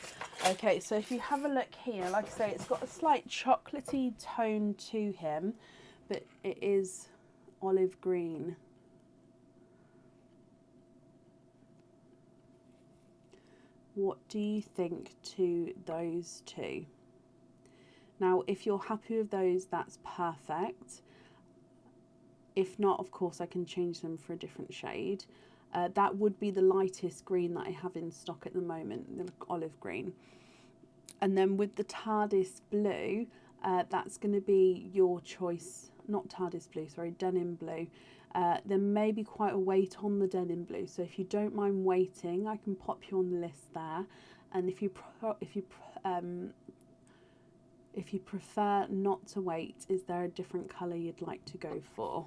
Okay, so if you have a look here, like I say, it's got a slight chocolatey tone to him, but it is olive green. What do you think to those two? Now, if you're happy with those, that's perfect. If not, of course, I can change them for a different shade. That would be the lightest green that I have in stock at the moment, the olive green. And then with the TARDIS blue, that's going to be your choice. Not TARDIS blue, sorry, denim blue. There may be quite a weight on the denim blue, so if you don't mind waiting, I can pop you on the list there. And if you prefer not to wait, is there a different colour you'd like to go for?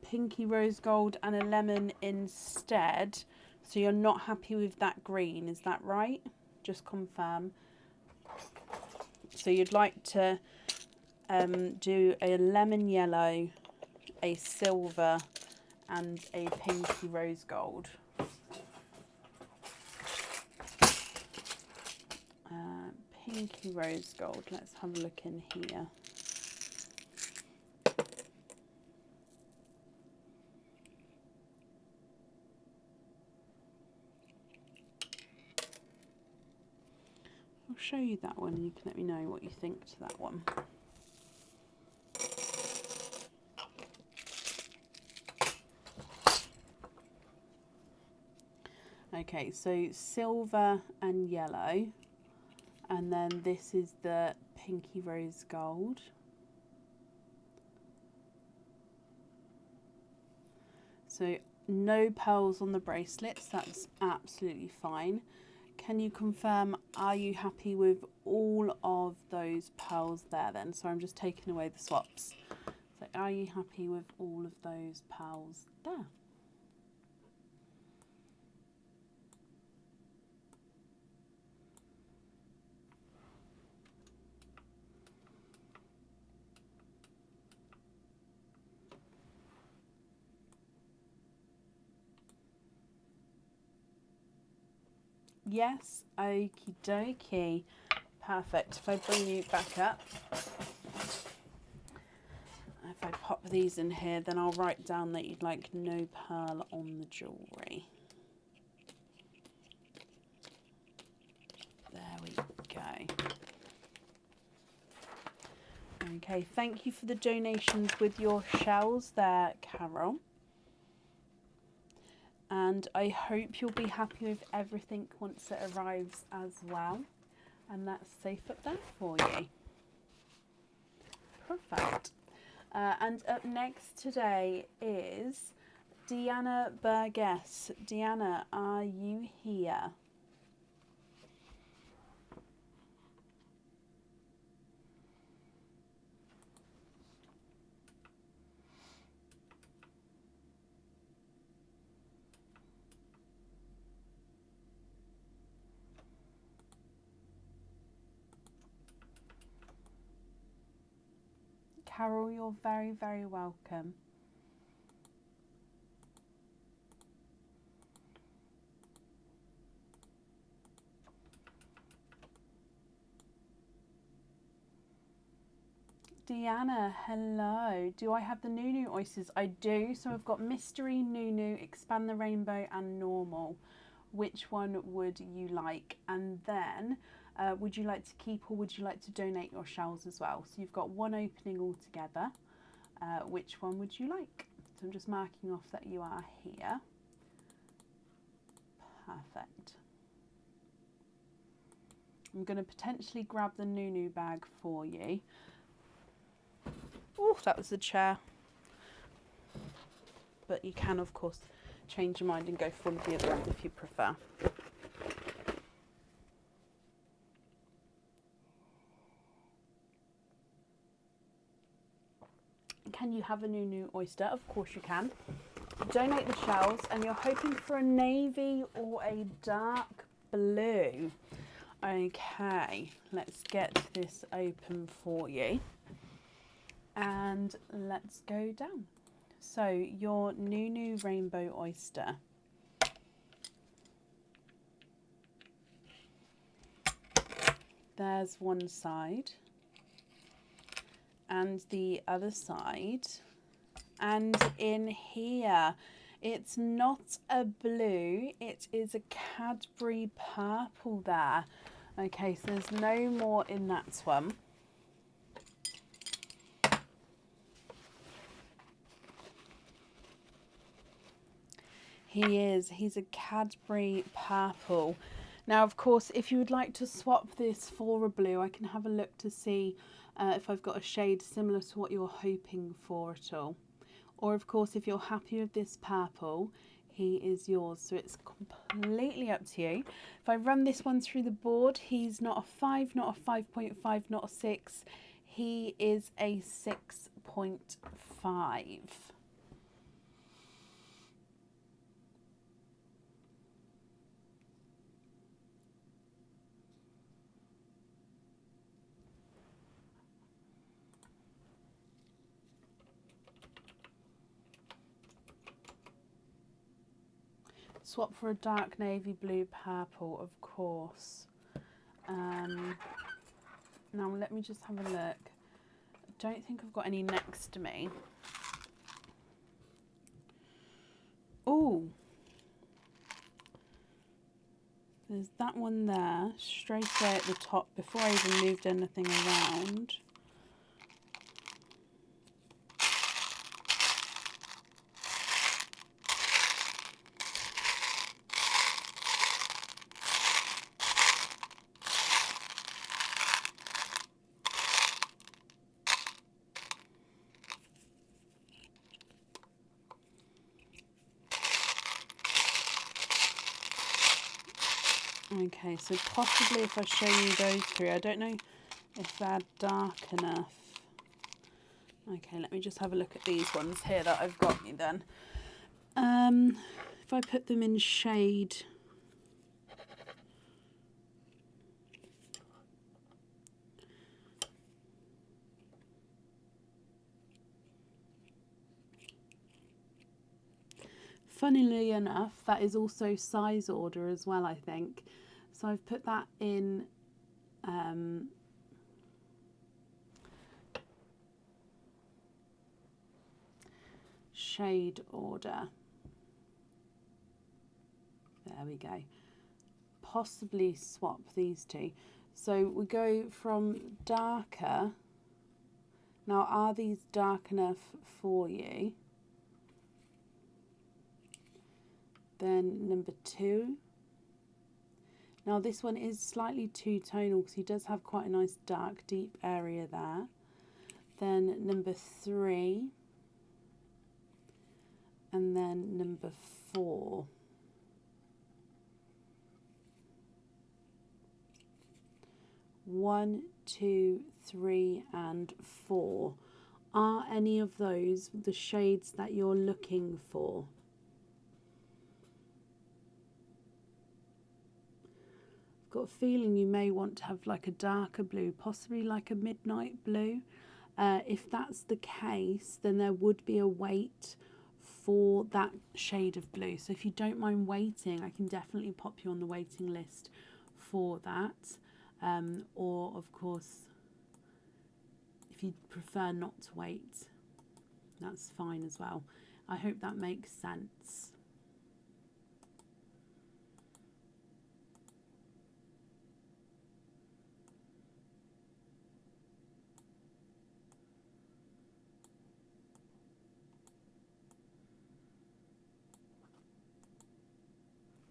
Pinky rose gold and a lemon instead. So you're not happy with that green, is that right? Just confirm. So you'd like to do a lemon yellow, a silver and a pinky rose gold. Pinky rose gold, let's have a look in here. I'll show you that one and you can let me know what you think to that one. Okay, so silver and yellow, and then this is the pinky rose gold. So no pearls on the bracelets, that's absolutely fine. Can you confirm, are you happy with all of those pearls there then? So I'm just taking away the swaps. So are you happy with all of those pearls there? Yes, okie dokie. Perfect. If I bring you back up, if I pop these in here, then I'll write down that you'd like no pearl on the jewellery. There we go. Okay, thank you for the donations with your shells there, Carol. And I hope you'll be happy with everything once it arrives as well. And that's safe up there for you. Perfect. And up next today is Deanna Burgess. Deanna, are you here? Carol, you're very, very welcome. Deanna, hello. Do I have the Nunu oysters? I do. So I've got Mystery, Nunu, Expand the Rainbow and Normal. Which one would you like? And then would you like to keep or would you like to donate your shells as well? So you've got one opening altogether. Which one would you like? So I'm just marking off that you are here. Perfect. I'm going to potentially grab the Nunu bag for you. Oh, that was the chair. But you can, of course, change your mind and go for one of the other ones if you prefer. Can you have a Nunu oyster? Of course you can. Donate the shells, and you're hoping for a navy or a dark blue. Okay, let's get this open for you. And let's go down. So your Nunu rainbow oyster. There's one side. And the other side. And in here, it's not a blue, it is a Cadbury purple there. Okay, so there's no more in that one. He's a Cadbury purple. Now, of course, if you would like to swap this for a blue, I can have a look to see if I've got a shade similar to what you're hoping for at all. Or, of course, if you're happy with this purple, he is yours. So it's completely up to you. If I run this one through the board, he's not a 5, not a 5.5, not a 6. He is a 6.5. Swap for a dark navy blue purple, of course. Now let me just have a look. I don't think I've got any next to me. Oh, there's that one there, straight away at the top before I even moved anything around. Okay, so possibly if I show you those three, I don't know if they're dark enough. Okay, let me just have a look at these ones here that I've got you then. If I put them in shade, funnily enough, that is also size order as well, I think. So I've put that in shade order. There we go. Possibly swap these two. So we go from darker. Now, are these dark enough for you? Then number 2. Now this one is slightly two-tonal because he does have quite a nice dark deep area there. Then number 3. and then number 4. One, 2, 3, and 4. Are any of those the shades that you're looking for? I've got a feeling you may want to have like a darker blue, possibly like a midnight blue. If that's the case, then there would be a wait for that shade of blue. So if you don't mind waiting, I can definitely pop you on the waiting list for that. Or of course, if you prefer not to wait, that's fine as well. I hope that makes sense.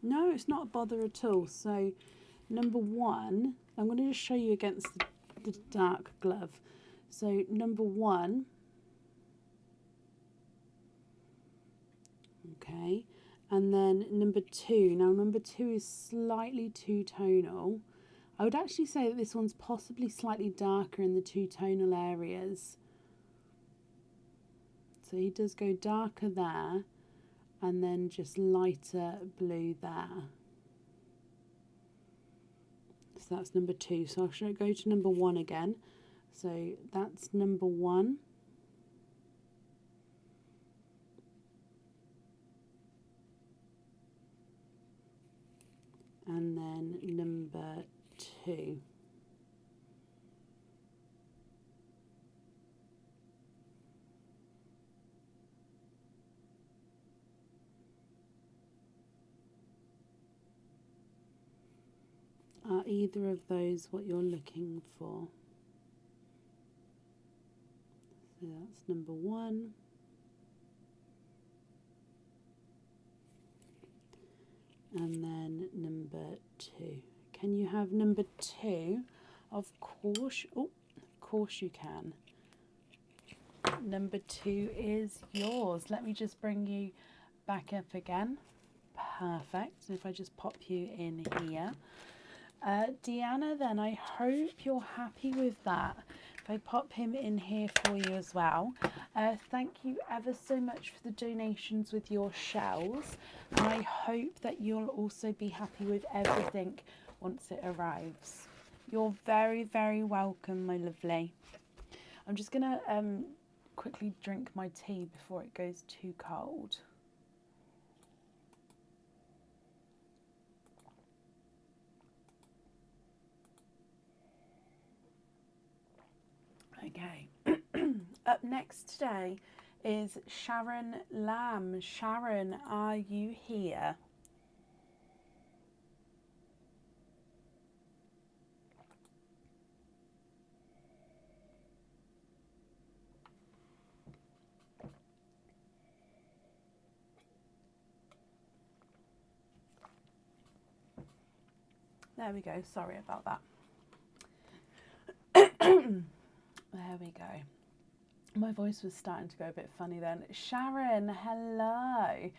No, it's not a bother at all. So number 1, I'm going to just show you against the dark glove. So number 1, okay, and then number 2. Now number 2 is slightly two-tonal. I would actually say that this one's possibly slightly darker in the two-tonal areas. So he does go darker there, and then just lighter blue there. So that's number 2. So I should go to number 1 again. So that's number 1. And then number 2. Are either of those what you're looking for? So that's number 1. And then number 2. Can you have number 2? Of course. Oh, of course you can. Number 2 is yours. Let me just bring you back up again. Perfect. And if I just pop you in here. Deanna, then I hope you're happy with that. If I pop him in here for you as well. Thank you ever so much for the donations with your shells. And I hope that you'll also be happy with everything once it arrives. You're very, very welcome, my lovely. I'm just going to quickly drink my tea before it goes too cold. Okay, up next today is Sharon Lamb. Sharon, are you here? There we go, sorry about that. There we go. My voice was starting to go a bit funny then. Sharon, hello.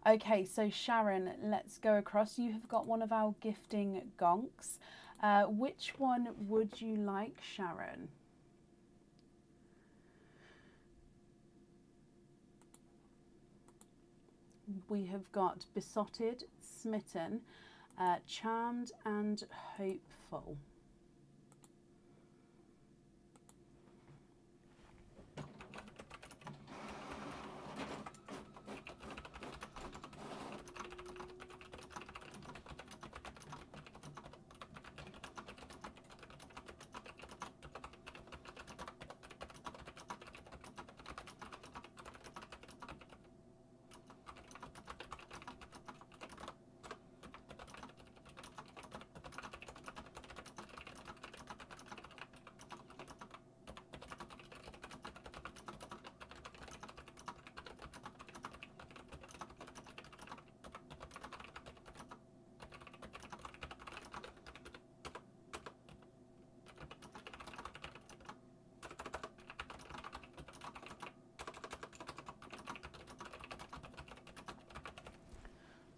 Okay, so Sharon, let's go across. You have got one of our gifting gonks. Which one would you like, Sharon? We have got Besotted, Smitten, Charmed and Hopeful.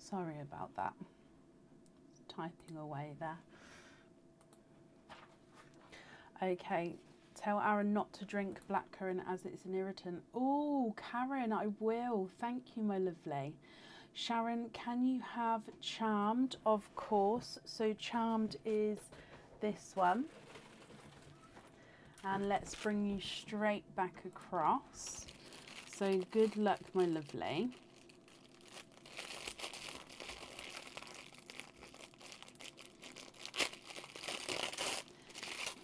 Sorry about that. Typing away there. Okay, tell Aaron not to drink blackcurrant as it's an irritant. Oh, Karen, I will. Thank you, my lovely. Sharon, can you have Charmed? Of course. So Charmed is this one. And let's bring you straight back across. So good luck, my lovely.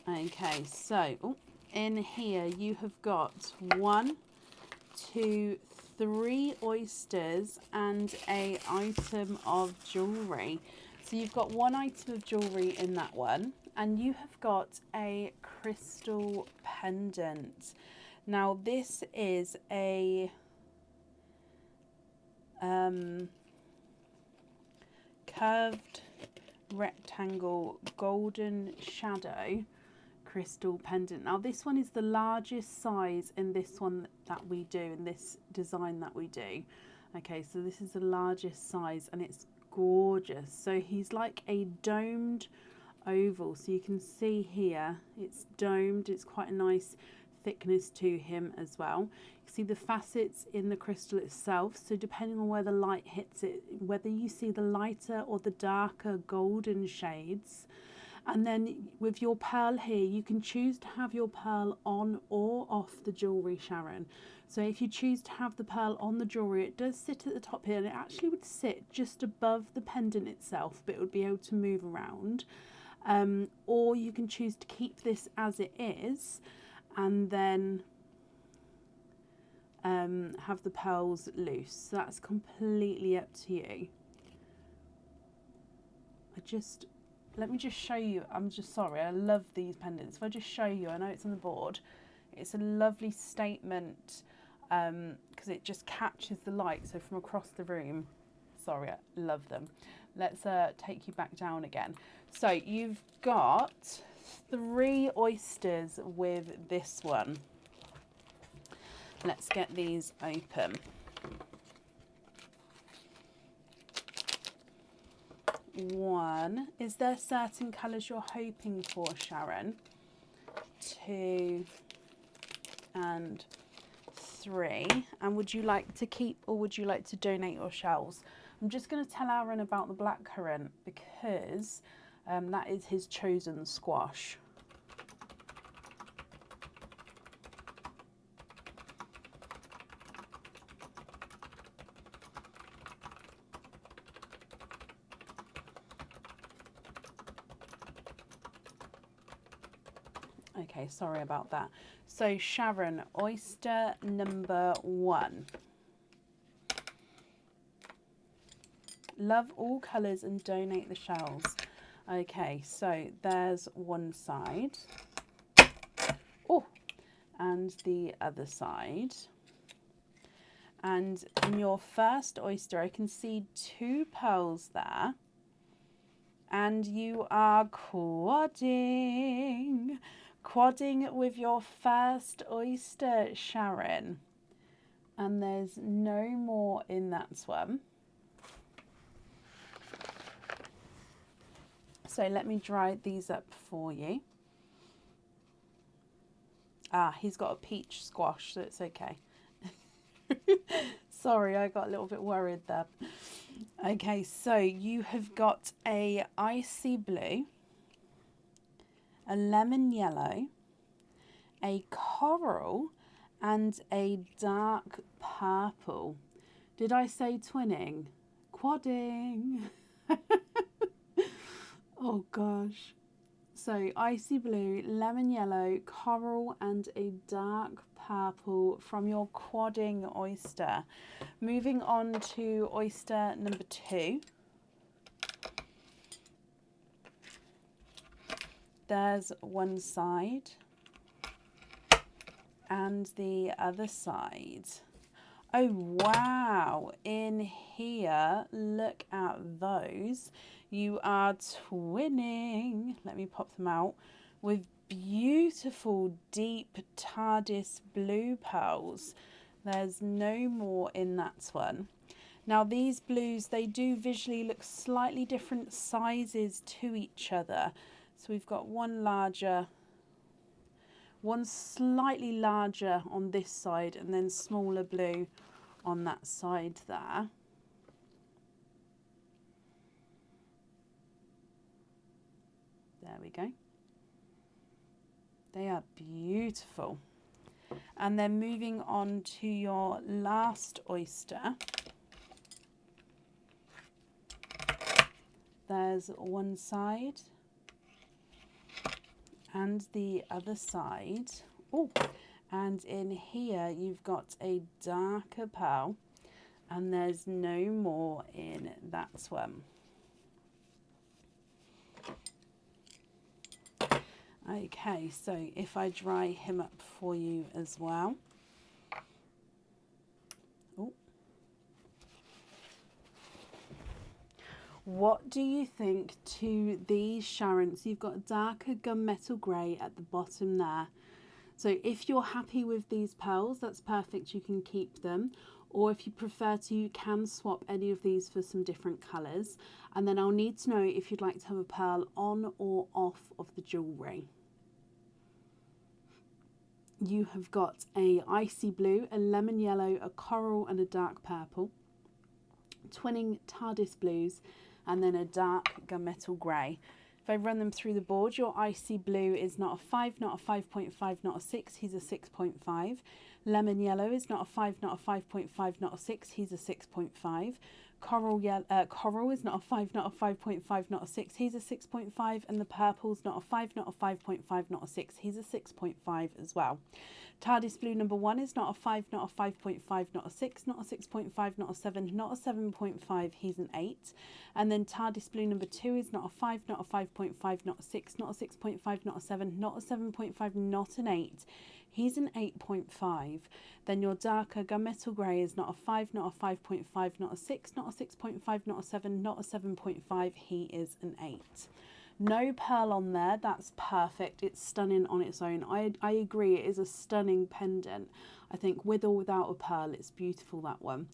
Okay, so in here you have got 1, 2, 3 oysters and a item of jewellery. So you've got 1 item of jewellery in that one, and you have got a crystal pendant. Now this is a curved rectangle golden shadow crystal pendant. Now this one is the largest size in this one that we do, in this design that we do. Okay, so this is the largest size and it's gorgeous. So he's like a domed oval, so you can see here it's domed. It's quite a nice thickness to him as well. You can see the facets in the crystal itself, so depending on where the light hits it, whether you see the lighter or the darker golden shades. And then with your pearl here, you can choose to have your pearl on or off the jewellery, Sharon. So if you choose to have the pearl on the jewellery, it does sit at the top here, and it actually would sit just above the pendant itself, but it would be able to move around. Or you can choose to keep this as it is and then have the pearls loose. So that's completely up to you. Let me just show you. I'm just sorry, I love these pendants. If I just show you, I know it's on the board. It's a lovely statement because it just catches the light. So from across the room, sorry, I love them. Let's take you back down again. So you've got 3 oysters with this one. Let's get these open. 1, is there certain colours you're hoping for, Sharon? 2 and 3. And would you like to keep or would you like to donate your shells? I'm just going to tell Aaron about the blackcurrant because that is his chosen squash. Okay, sorry about that. So Sharon, oyster number 1. Love all colours and donate the shells. Okay, so there's one side. Oh, and the other side. And in your first oyster, I can see 2 pearls there. And you are quadding with your first oyster, Sharon. And there's no more in that one. So let me dry these up for you. Ah, he's got a peach squash, so it's okay. Sorry, I got a little bit worried there. Okay, so you have got a icy blue, a lemon yellow, a coral, and a dark purple. Did I say twinning? Quadding. Oh gosh. So icy blue, lemon yellow, coral, and a dark purple from your quadding oyster. Moving on to oyster number 2. There's one side and the other side. Oh wow, in here, look at those. You are twinning, let me pop them out, with beautiful deep TARDIS blue pearls. There's no more in that one. Now these blues, they do visually look slightly different sizes to each other. So we've got one larger, one slightly larger on this side, and then smaller blue on that side there. There we go. They are beautiful. And then moving on to your last oyster. There's one side and the other side. Oh, and in here you've got a darker pearl, and there's no more in that one. Okay, so if I dry him up for you as well. Oh. What do you think to these, Sharon? So you've got a darker gunmetal grey at the bottom there. So if you're happy with these pearls, that's perfect, you can keep them. Or if you prefer to, you can swap any of these for some different colours. And then I'll need to know if you'd like to have a pearl on or off of the jewellery. You have got a icy blue, a lemon yellow, a coral and a dark purple. Twinning TARDIS blues, and then a dark gunmetal grey. If I run them through the board, your icy blue is not a 5, not a 5.5, not a 6, he's a 6.5. Lemon yellow is not a 5, not a 5.5, not a 6, he's a 6.5. Coral is not a 5, not a 5.5, not a 6, he's a 6.5. And the purple's not a 5, not a 5.5, not a 6, he's a 6.5 as well. TARDIS blue number 1 is not a 5, not a 5.5, not a 6, not a 6.5, not a 7, not a 7.5, he's an 8. And then TARDIS blue number 2 is not a 5, not a 5.5, not a 6, not a 6.5, not a 7, not a 7.5, not an 8. He's an 8.5. Then your darker gunmetal grey is not a 5, not a 5.5, not a 6, not a 6.5, not a 7, not a 7.5. He is an 8. No pearl on there, that's perfect. It's stunning on its own. I agree, it is a stunning pendant. I think with or without a pearl, it's beautiful, that one.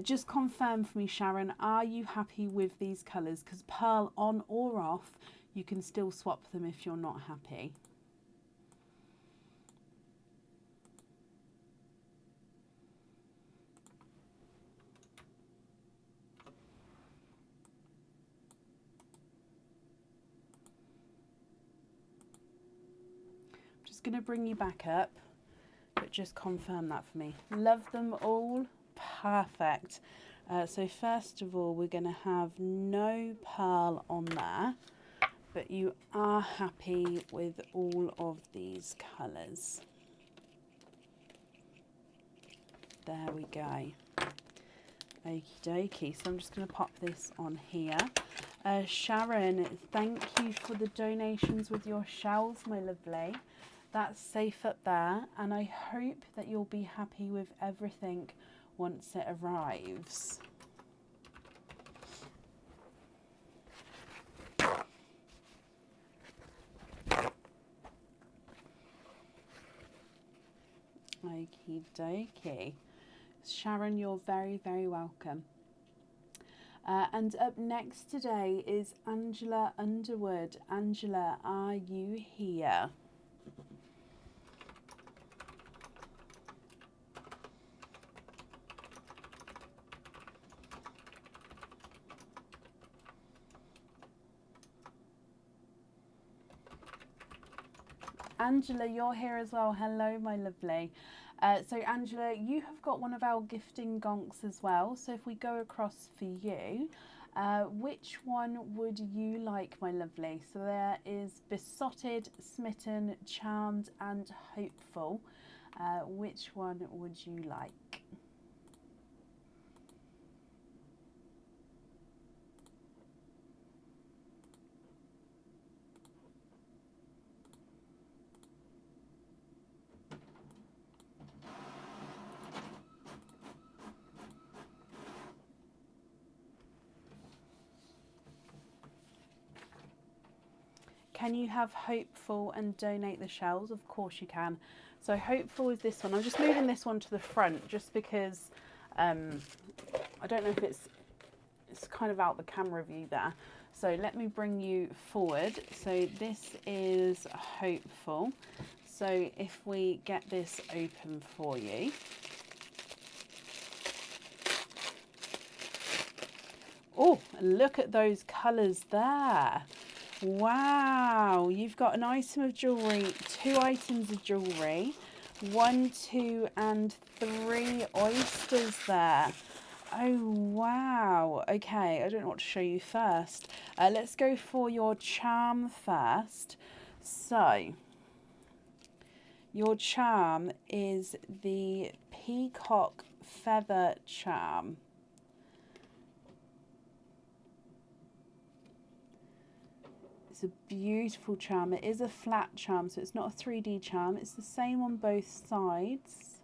Just confirm for me, Sharon, are you happy with these colours? Because pearl on or off, you can still swap them if you're not happy. Going to bring you back up, but just confirm that for me. Love them all. Perfect. So first of all, we're going to have no pearl on there, but you are happy with all of these colours. There we go. Okie dokie. So I'm just going to pop this on here. Sharon, thank you for the donations with your shells, my lovely. That's safe up there, and I hope that you'll be happy with everything once it arrives. Okie dokie. Sharon, you're very, very welcome. And up next today is Angela Underwood. Angela, are you here? Angela, you're here as well. Hello, my lovely. So Angela, you have got one of our gifting gonks as well. So if we go across for you, which one would you like, my lovely? So there is Besotted, Smitten, Charmed and Hopeful. Which one would you like? Can you have Hopeful and donate the shells? Of course you can. So Hopeful is this one. I'm just moving this one to the front just because I don't know if it's kind of out the camera view there. So let me bring you forward. So this is Hopeful. So if we get this open for you. Oh, look at those colours there. Wow, you've got an item of jewellery, 2 items of jewellery, 1, 2 and 3 oysters there. Oh, wow. Okay, I don't know what to show you first. Let's go for your charm first. So, your charm is the peacock feather charm. It's a beautiful charm. It is a flat charm, so it's not a 3D charm. It's the same on both sides.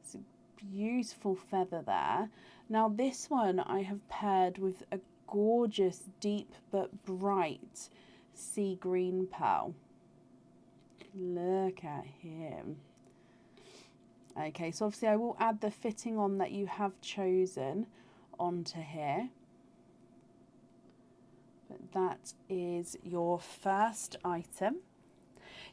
It's a beautiful feather there. Now this one I have paired with a gorgeous deep but bright sea green pearl. Look at him. Okay, so obviously I will add the fitting on that you have chosen onto here. But that is your first item.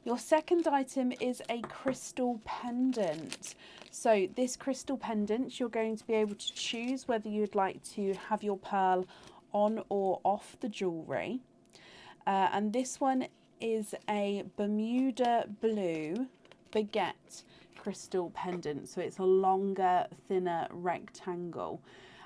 Your second item is a crystal pendant. So this crystal pendant, you're going to be able to choose whether you'd like to have your pearl on or off the jewellery. And this one is a Bermuda blue baguette crystal pendant. So it's a longer, thinner rectangle.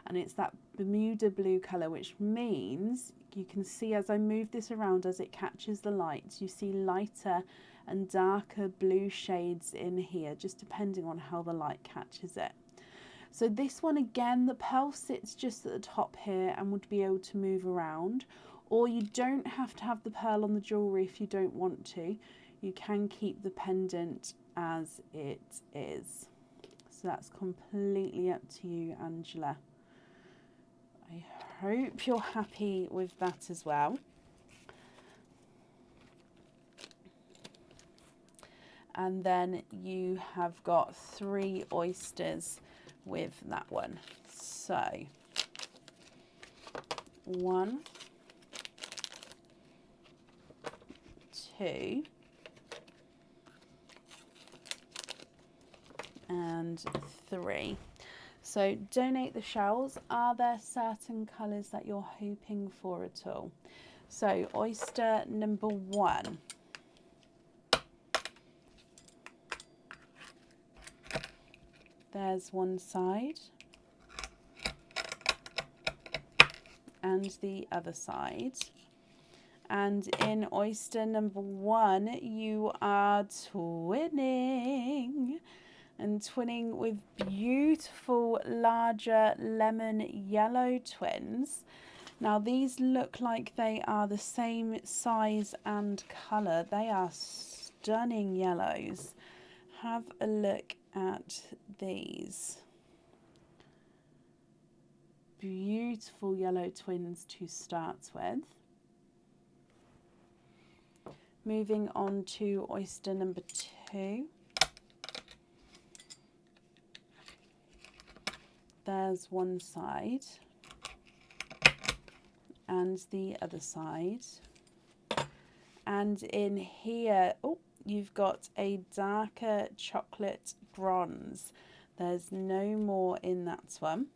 And it's that Bermuda blue colour, which means you can see as I move this around, as it catches the light, you see lighter and darker blue shades in here, just depending on how the light catches it. So this one, again, the pearl sits just at the top here and would be able to move around, or you don't have to have the pearl on the jewellery if you don't want to. You can keep the pendant as it is. So that's completely up to you, Angela. I hope you're happy with that as well. And then you have got 3 oysters with that one. So 1, 2 and 3. So donate the shells. Are there certain colours that you're hoping for at all? So oyster number 1. There's one side and the other side. And in oyster number 1, you are twinning. And twinning with beautiful larger lemon yellow twins. Now these look like they are the same size and colour. They are stunning yellows. Have a look at these. Beautiful yellow twins to start with. Moving on to oyster number 2. There's one side and the other side. And in here, oh, you've got a darker chocolate bronze. There's no more in that one.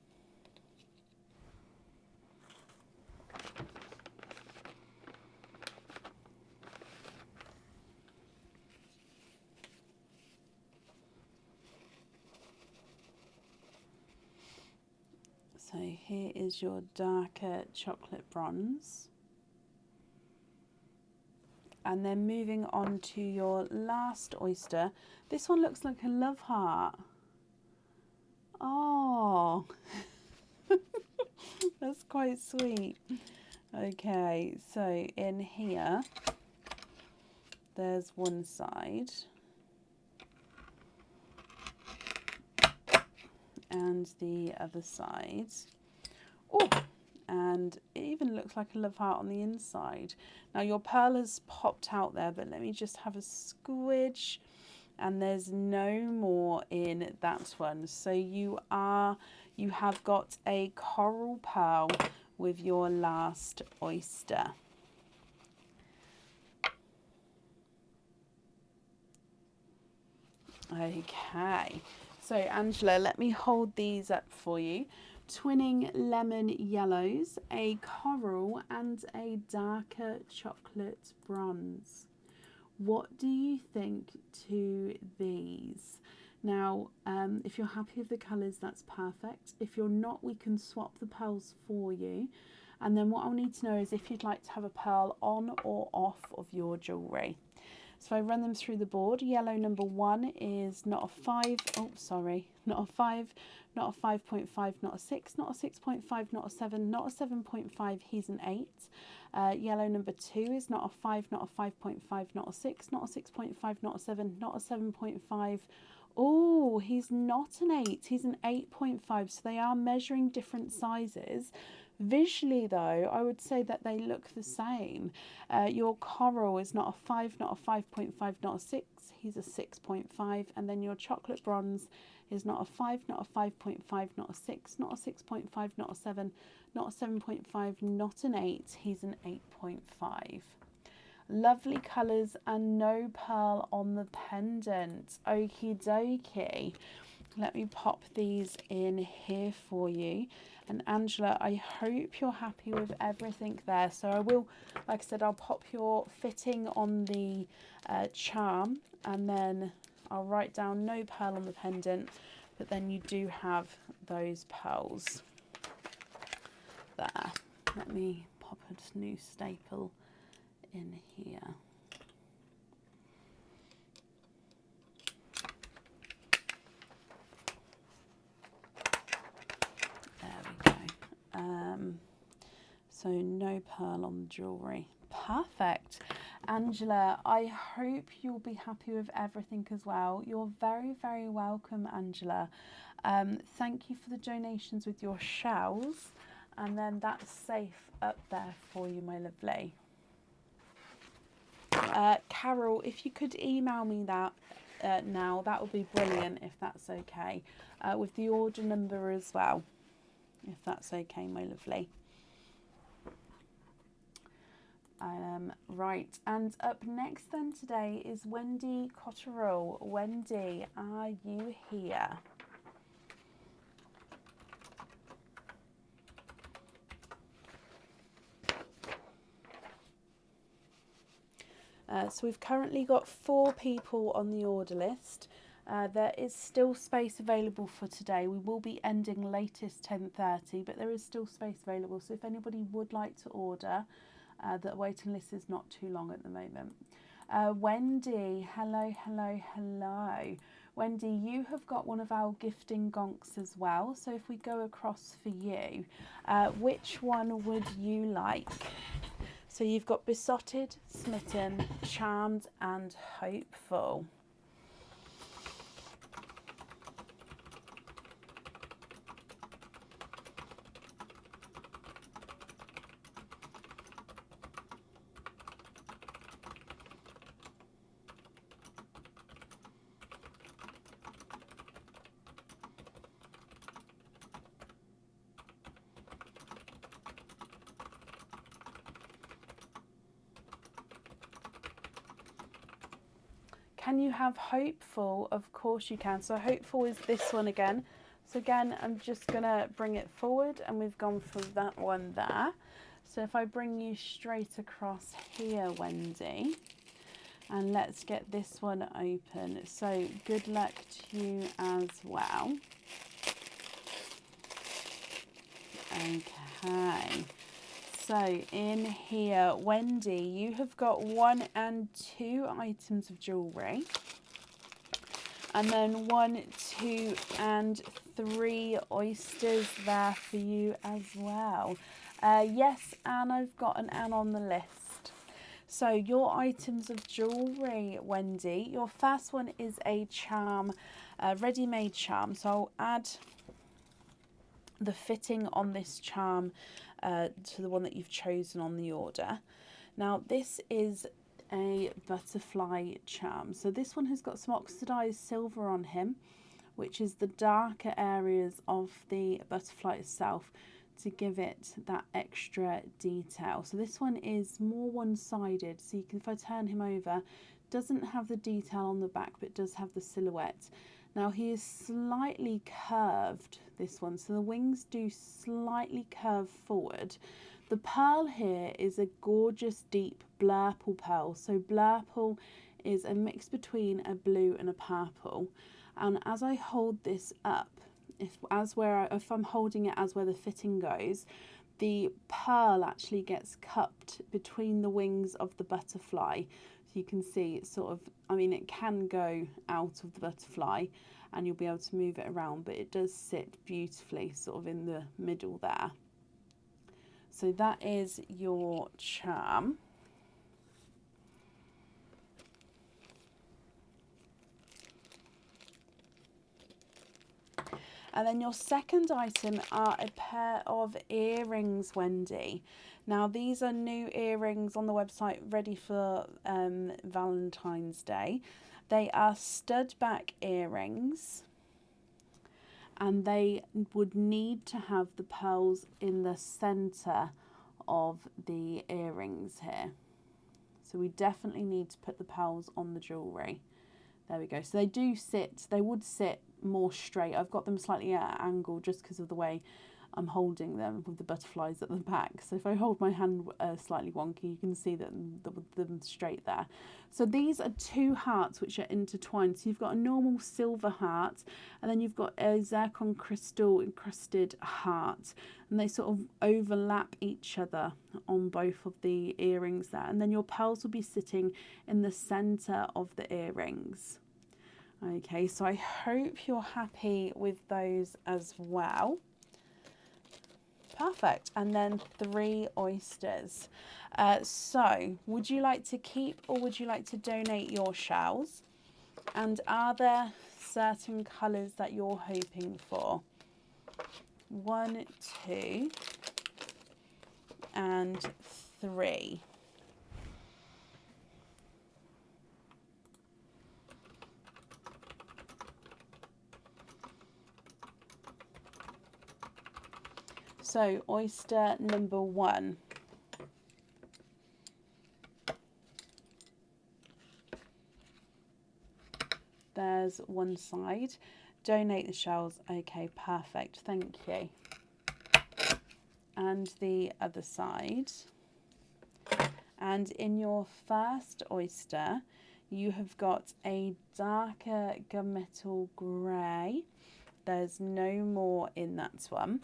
So here is your darker chocolate bronze. And then moving on to your last oyster. This one looks like a love heart. Oh, that's quite sweet. Okay, so in here, there's one side. And the other side. Oh, and it even looks like a love heart on the inside. Now your pearl has popped out there, but let me just have a squidge. And there's no more in that one. So you are you have got a coral pearl with your last oyster. Okay, so Angela, let me hold these up for you. Twinning lemon yellows, a coral and a darker chocolate bronze. What do you think to these? Now, if you're happy with the colours, that's perfect. If you're not, we can swap the pearls for you. And then what I'll need to know is if you'd like to have a pearl on or off of your jewellery. So I run them through the board. Yellow number 1 is not a 5. Oh, sorry. Not a 5, not a 5.5, not a 6, not a 6.5, not a 7, not a 7.5. He's an 8. Yellow number 2 is not a 5, not a 5.5, not a 6, not a 6.5, not a 7, not a 7.5. Oh, he's not an 8. He's an 8.5. So they are measuring different sizes. Visually, though, I would say that they look the same. Your coral is not a 5, not a 5.5, not a 6. He's a 6.5. And then your chocolate bronze is not a 5, not a 5.5, not a 6, not a 6.5, not a 7, not a 7.5, not an 8. He's an 8.5. Lovely colours and no pearl on the pendant. Okie dokie. Let me pop these in here for you. And Angela, I hope you're happy with everything there. So I will, like I said, I'll pop your fitting on the charm, and then I'll write down no pearl on the pendant, but then you do have those pearls there. Let me pop a new staple in here. So no pearl on the jewellery. Perfect. Angela, I hope you'll be happy with everything as well. You're very, very welcome, Angela. Thank you for the donations with your shells. And then that's safe up there for you, my lovely. Carol, if you could email me that now, that would be brilliant if that's okay. With the order number as well, if that's okay, my lovely. Right, and up next then today is Wendy Cotterill. Wendy, are you here? So we've currently got 4 people on the order list. There is still space available for today. We will be ending latest 10:30, but there is still space available. So if anybody would like to order, the waiting list is not too long at the moment. Wendy, hello, hello, hello. Wendy, you have got one of our gifting gonks as well. So if we go across for you, which one would you like? So you've got besotted, smitten, charmed and hopeful. Can you have hopeful? Of course you can. So hopeful is this one again. So again, I'm just going to bring it forward, and we've gone for that one there. So if I bring you straight across here, Wendy, and let's get this one open. So good luck to you as well. Okay. So in here, Wendy, you have got 1 and 2 items of jewellery. And then 1, 2 and 3 oysters there for you as well. Yes, Anne, I've got an Anne on the list. So your items of jewellery, Wendy, your first one is a charm, ready-made charm. So I'll add the fitting on this charm to the one that you've chosen on the order. Now this is a butterfly charm. So this one has got some oxidized silver on him which is the darker areas of the butterfly itself, to give it that extra detail. So this one is more one-sided, so you can, if I turn him over, doesn't have the detail on the back but does have the silhouette. Now he is slightly curved, this one, so the wings do slightly curve forward. The pearl here is a gorgeous deep blurple pearl. So blurple is a mix between a blue and a purple. And as I hold this up, if I'm holding it as where the fitting goes, the pearl actually gets cupped between the wings of the butterfly. So you can see it's sort of, I mean, it can go out of the butterfly and you'll be able to move it around, but it does sit beautifully sort of in the middle there. So that is your charm. And then your second item are a pair of earrings, Wendy. Now these are new earrings on the website, ready for Valentine's Day. They are stud back earrings, and they would need to have the pearls in the centre of the earrings here. So we definitely need to put the pearls on the jewellery. There we go. So they do sit, they would sit more straight. I've got them slightly at an angle just because of the way I'm holding them with the butterflies at the back. So if I hold my hand slightly wonky, you can see that them straight there. So these are two hearts which are intertwined. So you've got a normal silver heart, and then you've got a zircon crystal encrusted heart, and they sort of overlap each other on both of the earrings there. And then your pearls will be sitting in the centre of the earrings. Okay, so I hope you're happy with those as well. Perfect. And then 3 oysters. So would you like to keep or would you like to donate your shells? And are there certain colours that you're hoping for? 1, 2 and 3. So oyster number 1. There's one side. Donate the shells. Okay, perfect. Thank you. And the other side. And in your first oyster, you have got a darker gunmetal grey. There's no more in that one.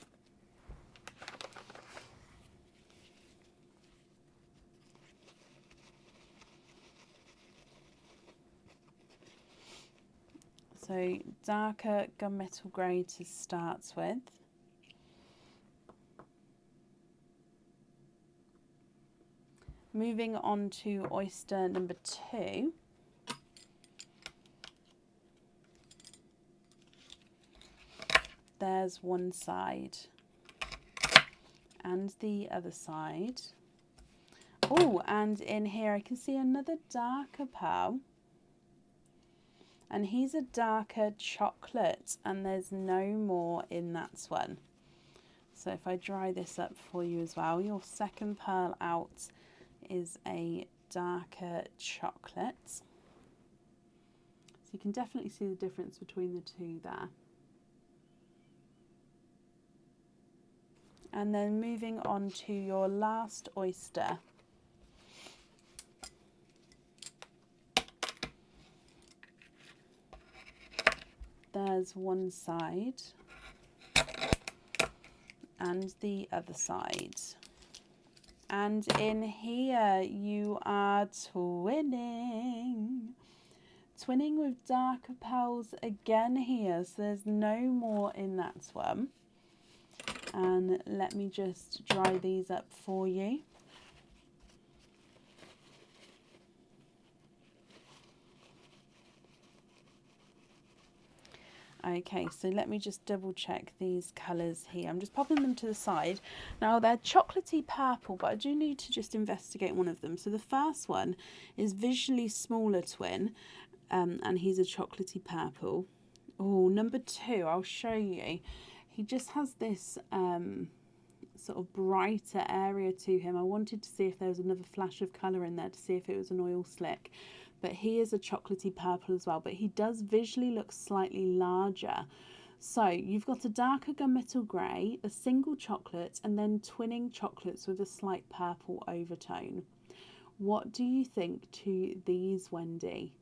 So darker gunmetal grey to start with. Moving on to oyster number 2. There's one side and the other side. Oh, and in here I can see another darker pearl. And he's a darker chocolate, and there's no more in that one. So if I dry this up for you as well, your second pearl out is a darker chocolate. So you can definitely see the difference between the two there. And then moving on to your last oyster. There's one side and the other side. And in here you are twinning. Twinning with darker pearls again here. So there's no more in that one. And let me just dry these up for you. Okay, so let me just double check these colours here. I'm just popping them to the side. Now they're chocolatey purple, but I do need to just investigate one of them. So the first one is visually smaller twin, and he's a chocolatey purple. Oh, number 2, I'll show you. He just has this sort of brighter area to him. I wanted to see if there was another flash of colour in there to see if it was an oil slick. But he is a chocolatey purple as well. But he does visually look slightly larger. So you've got a darker gunmetal grey, a single chocolate, and then twinning chocolates with a slight purple overtone. What do you think to these, Wendy?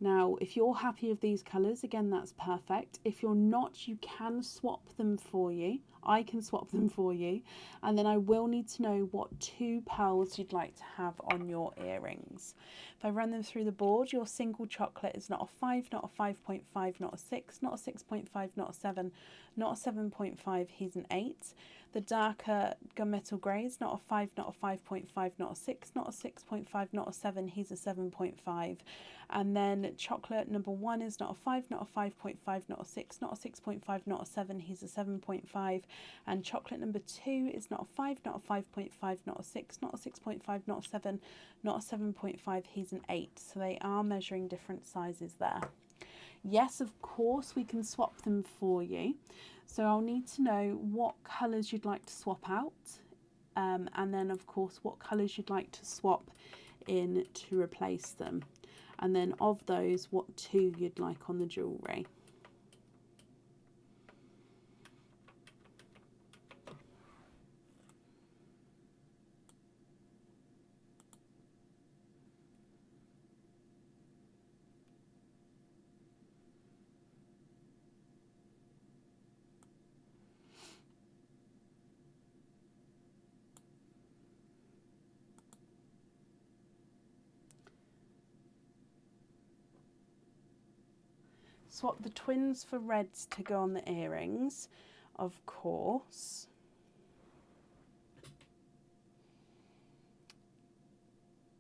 Now, if you're happy with these colours, again, that's perfect. If you're not, you can swap them for you. I can swap them for you. And then I will need to know what 2 pearls you'd like to have on your earrings. If I run them through the board, your single chocolate is not a 5, not a 5.5, not a 6, not a 6.5, not a 7, not a 7.5, he's an 8. The darker gunmetal grey is not a 5, not a 5.5, not a 6, not a 6.5, not a 7, he's a 7.5. And then chocolate number 1 is not a 5, not a 5.5, not a 6, not a 6.5, not a 7, he's a 7.5. And chocolate number 2 is not a 5, not a 5.5, not a 6, not a 6.5, not a 7, not a 7.5, he's an 8. So they are measuring different sizes there. Yes, of course, we can swap them for you. So I'll need to know what colours you'd like to swap out, and then of course what colours you'd like to swap in to replace them. And then of those, what 2 you'd like on the jewellery. Swap the twins for reds to go on the earrings, of course.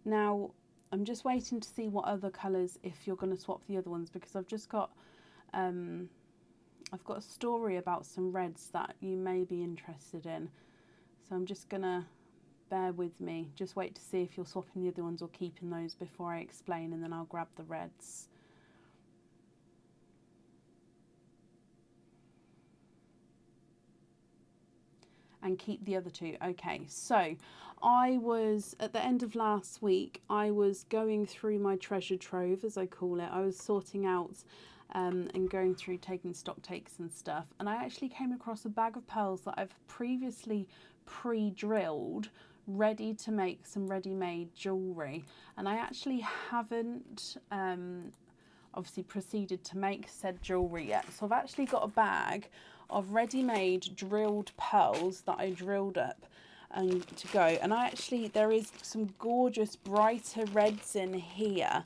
Now, I'm just waiting to see what other colours, if you're going to swap the other ones, because I've just got, I've got a story about some reds that you may be interested in. So I'm just going to bear with me. Just wait to see if you're swapping the other ones or keeping those before I explain, and then I'll grab the reds. And keep the other 2. Okay, so I was, at the end of last week, I was going through my treasure trove, as I call it. I was sorting out and going through taking stock takes and stuff. And I actually came across a bag of pearls that I've previously pre-drilled, ready to make some ready-made jewellery. And I actually haven't obviously proceeded to make said jewellery yet. So I've actually got a bag of ready-made drilled pearls that I drilled up and to go. And I actually, there is some gorgeous brighter reds in here.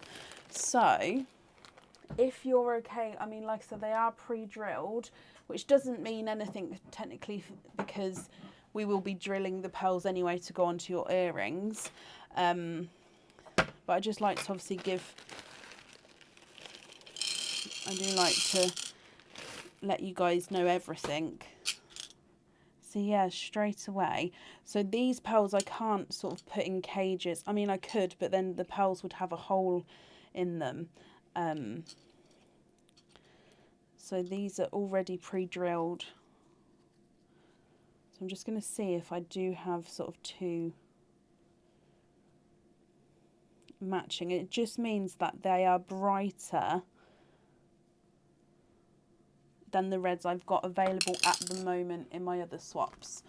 So if you're okay, I mean, like I said, they are pre-drilled, which doesn't mean anything technically, because we will be drilling the pearls anyway to go onto your earrings. But I just like to obviously I do like to let you guys know everything. So yeah, straight away. So these pearls I can't sort of put in cages. I mean, I could, but then the pearls would have a hole in them. So these are already pre-drilled. So I'm just going to see if I do have sort of 2 matching. It just means that they are brighter than the reds I've got available at the moment in my other swaps.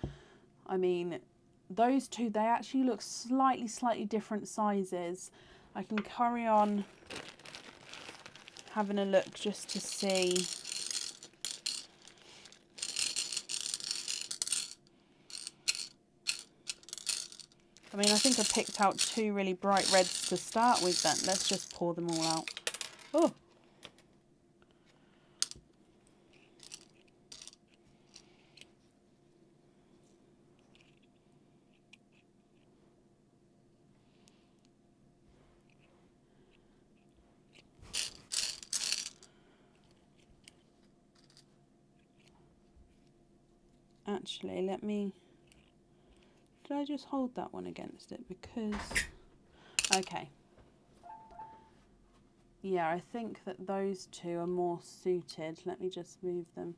I mean, those 2, they actually look slightly different sizes. I can carry on having a look just to see. I mean, I think I picked out 2 really bright reds to start with then. Let's just pour them all out. Oh! Actually, let me... Did I just hold that one against it? Because... Okay. yeah, I think that those two are more suited. Let me just move them.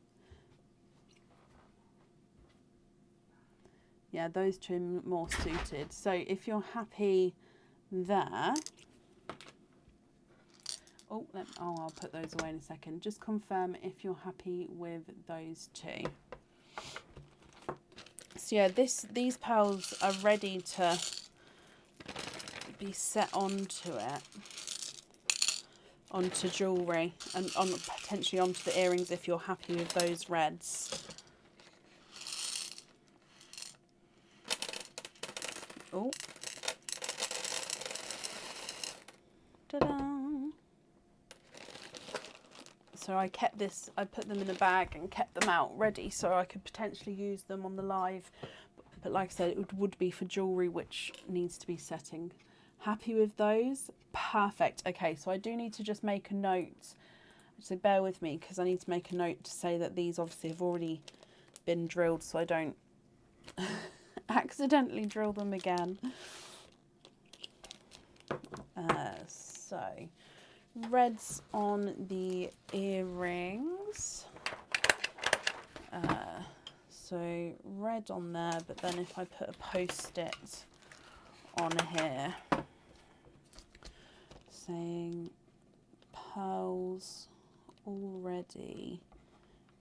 Yeah, those two are more suited. So if you're happy there, oh, I'll put those away in a second. Just confirm if you're happy with those two. So yeah, these pearls are ready to be set onto it, onto jewellery, and potentially onto the earrings if you're happy with those reds. Oh. Ta-da! So I put them in a bag and kept them out ready so I could potentially use them on the live. But like I said, it would be for jewellery which needs to be setting. Happy with those? Perfect. Okay, so I do need to just make a note. So bear with me because I need to make a note to say that these obviously have already been drilled so I don't accidentally drill them again. So reds on the earrings. So red on there, but then if I put a post-it on here saying pearls already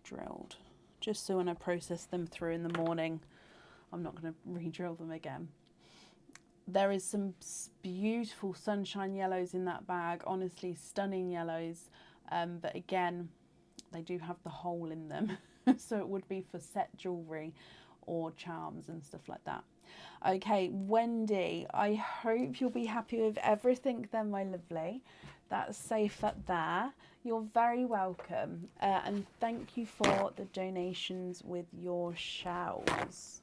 drilled, just so when I process them through in the morning I'm not going to re-drill them again. There is some beautiful sunshine yellows in that bag, honestly stunning yellows, but again they do have the hole in them so it would be for set jewellery or charms and stuff like that. Okay, Wendy, I hope you'll be happy with everything then, my lovely. That's safe up there. You're very welcome, and thank you for the donations with your shells.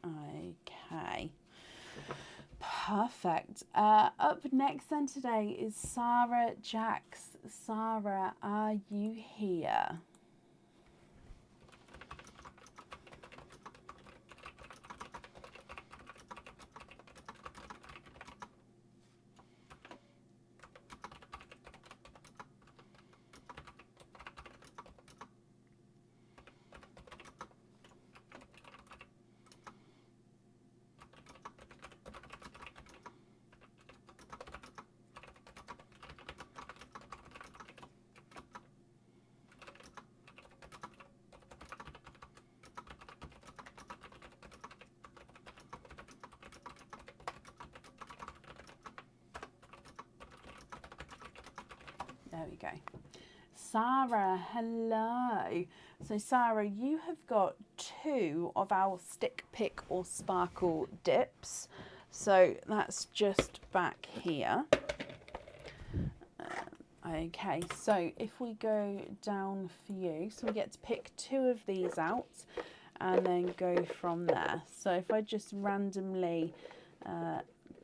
Okay, perfect. Up next then today is Sarah Jacks. Sarah, are you here? There we go. Sarah, hello. So Sarah, you have got 2 of our stick, pick or sparkle dips. So that's just back here. Okay, so if we go down for you, so we get to pick 2 of these out and then go from there. So if I just randomly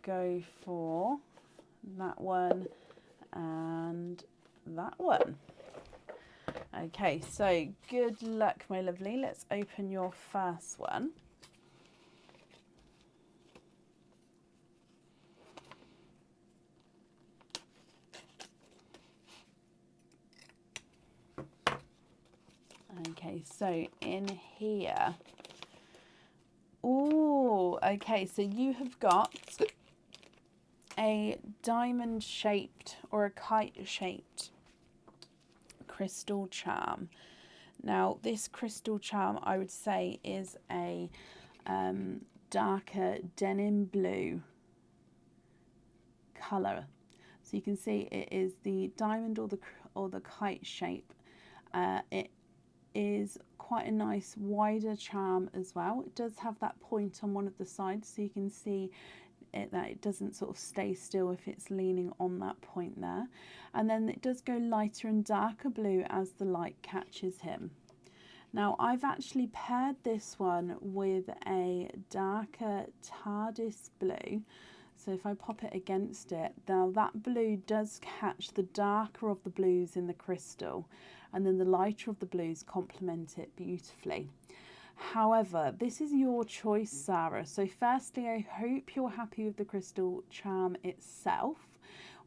go for that one and that one. Okay, so good luck, my lovely. Let's open your first one. Okay, so in here. Oh, okay, so you have got a diamond shaped or a kite shaped crystal charm. Now this crystal charm I would say is a darker denim blue colour. So you can see it is the diamond or the kite shape. It is quite a nice wider charm as well. It does have that point on one of the sides, so you can see that it doesn't sort of stay still if it's leaning on that point there. And then it does go lighter and darker blue as the light catches him. Now I've actually paired this one with a darker TARDIS blue. So if I pop it against it, now that blue does catch the darker of the blues in the crystal, and then the lighter of the blues complement it beautifully. However, this is your choice, Sarah. So firstly, I hope you're happy with the crystal charm itself.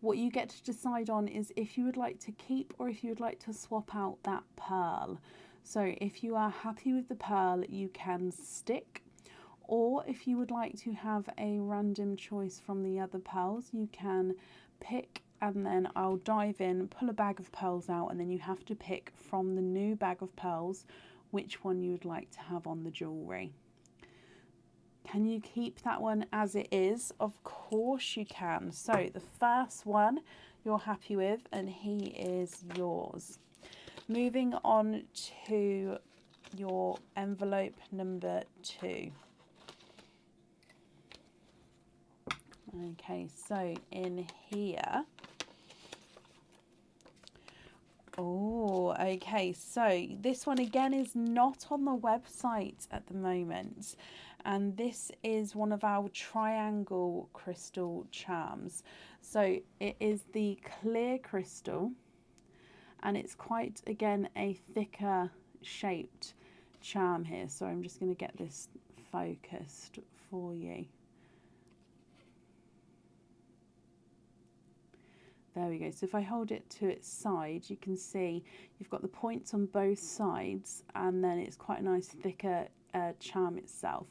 What you get to decide on is if you would like to keep or if you would like to swap out that pearl. So if you are happy with the pearl, you can stick, or if you would like to have a random choice from the other pearls, you can pick, and then I'll dive in, pull a bag of pearls out, and then you have to pick from the new bag of pearls which one you would like to have on the jewellery. Can you keep that one as it is? Of course you can. So the first one you're happy with, and he is yours. Moving on to your envelope number 2. Okay, so in here, oh, okay, so this one again is not on the website at the moment, and this is one of our triangle crystal charms. So it is the clear crystal, and it's quite, again, a thicker shaped charm here. So I'm just going to get this focused for you. There we go. So if I hold it to its side, you can see you've got the points on both sides, and then it's quite a nice thicker charm itself.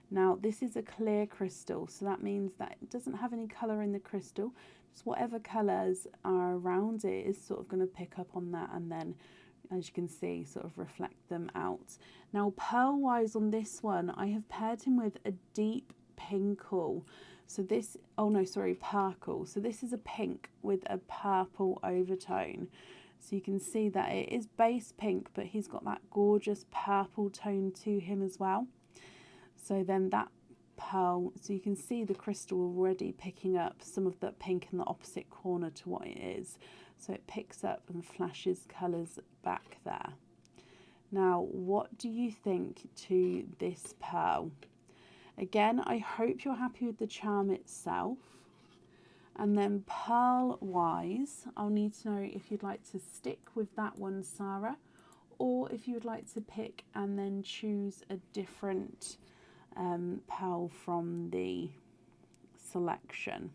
Now this is a clear crystal, so that means that it doesn't have any colour in the crystal. Just whatever colours are around it is sort of going to pick up on that, and then, as you can see, sort of reflect them out. Now pearl wise on this one, I have paired him with a deep pinkle. So this, oh no, sorry, purple. So this is a pink with a purple overtone. So you can see that it is base pink, but he's got that gorgeous purple tone to him as well. So then that pearl, so you can see the crystal already picking up some of that pink in the opposite corner to what it is. So it picks up and flashes colours back there. Now, what do you think to this pearl? Again, I hope you're happy with the charm itself. And then pearl wise, I'll need to know if you'd like to stick with that one, Sarah, or if you would like to pick and then choose a different pearl from the selection.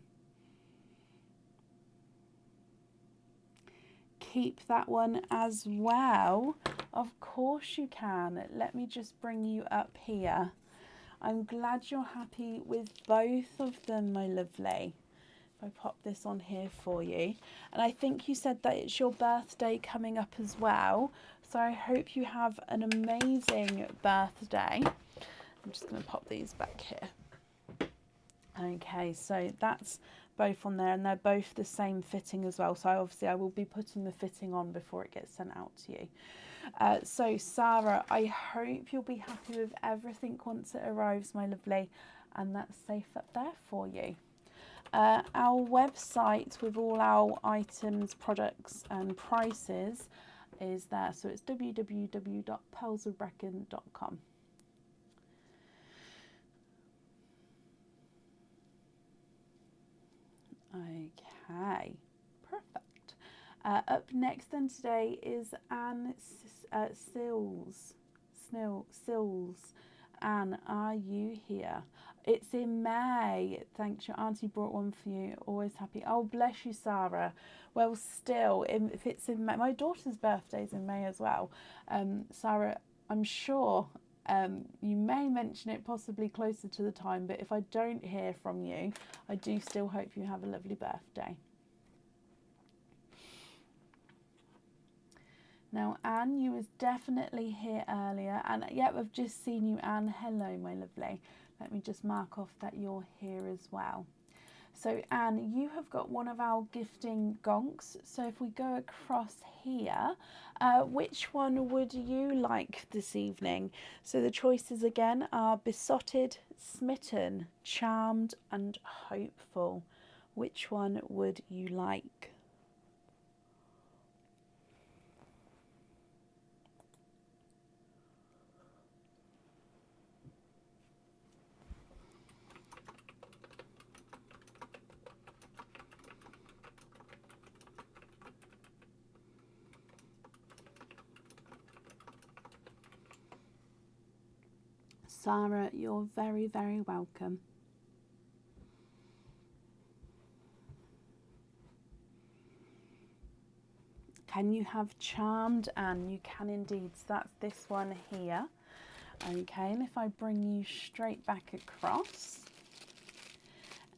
Keep that one as well. Of course you can. Let me just bring you up here. I'm glad you're happy with both of them, my lovely. If I pop this on here for you. And I think you said that it's your birthday coming up as well. So I hope you have an amazing birthday. I'm just going to pop these back here. Okay, so that's both on there, and they're both the same fitting as well. So obviously I will be putting the fitting on before it gets sent out to you. So Sarah, I hope you'll be happy with everything once it arrives, my lovely, and that's safe up there for you. Our website with all our items, products and prices is there, so it's www.pearlsofbrecon.com. Okay, perfect. Up next then today is Anne Sills. Anne, are you here? It's in May. Thanks, your auntie brought one for you. Always happy. Oh, bless you, Sarah. Well, still, if it's in May, my daughter's birthday's in May as well. Sarah, I'm sure you may mention it possibly closer to the time, but if I don't hear from you, I do still hope you have a lovely birthday. Now, Anne, you was definitely here earlier, and yep, I've just seen you, Anne. Hello, my lovely. Let me just mark off that you're here as well. So, Anne, you have got one of our gifting gonks. So if we go across here, which one would you like this evening? So the choices again are besotted, smitten, charmed, and hopeful. Which one would you like? Sarah, you're very, very welcome. Can you have charmed? And you can indeed. So that's this one here. Okay, and if I bring you straight back across,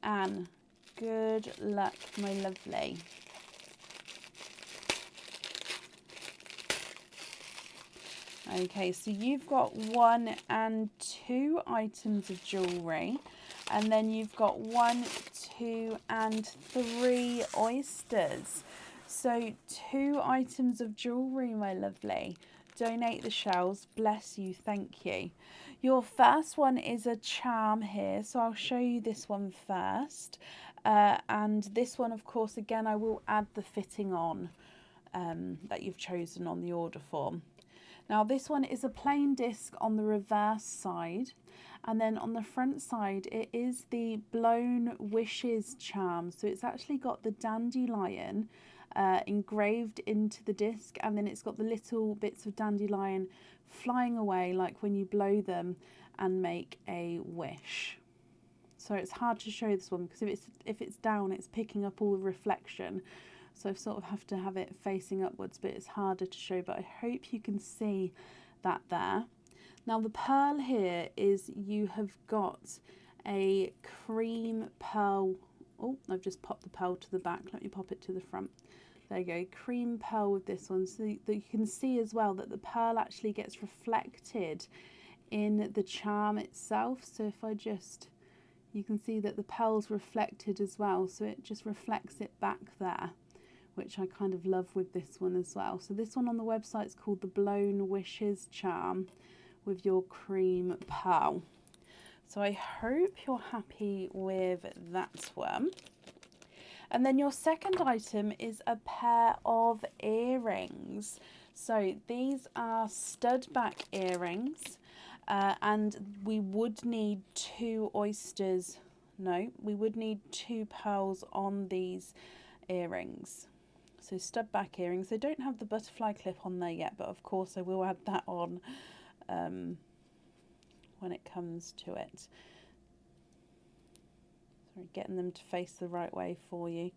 and good luck, my lovely. Okay, so you've got 1 and 2 items of jewellery, and then you've got 1, 2 and 3 oysters. So 2 items of jewellery, my lovely. Donate the shells. Bless you. Thank you. Your first one is a charm here. So I'll show you this one first. And this one, of course, again, I will add the fitting on that you've chosen on the order form. Now, this one is a plain disc on the reverse side. And then on the front side, it is the Blown Wishes charm. So it's actually got the dandelion engraved into the disc, and then it's got the little bits of dandelion flying away like when you blow them and make a wish. So it's hard to show this one because if it's down, it's picking up all the reflection, so I sort of have to have it facing upwards, but it's harder to show, but I hope you can see that there. Now the pearl here is you have got a cream pearl. Oh, I've just popped the pearl to the back. Let me pop it to the front. There you go, cream pearl with this one. So that you can see as well that the pearl actually gets reflected in the charm itself. So if I just, you can see that the pearl's reflected as well. So it just reflects it back there, which I kind of love with this one as well. So this one on the website is called the Blown Wishes charm with your cream pearl. So I hope you're happy with that one. And then your second item is a pair of earrings. So these are stud back earrings, and we would need 2 oysters. No, we would need 2 pearls on these earrings. So stud back earrings. They don't have the butterfly clip on there yet, but of course I will add that on when it comes to it. Sorry, getting them to face the right way for you.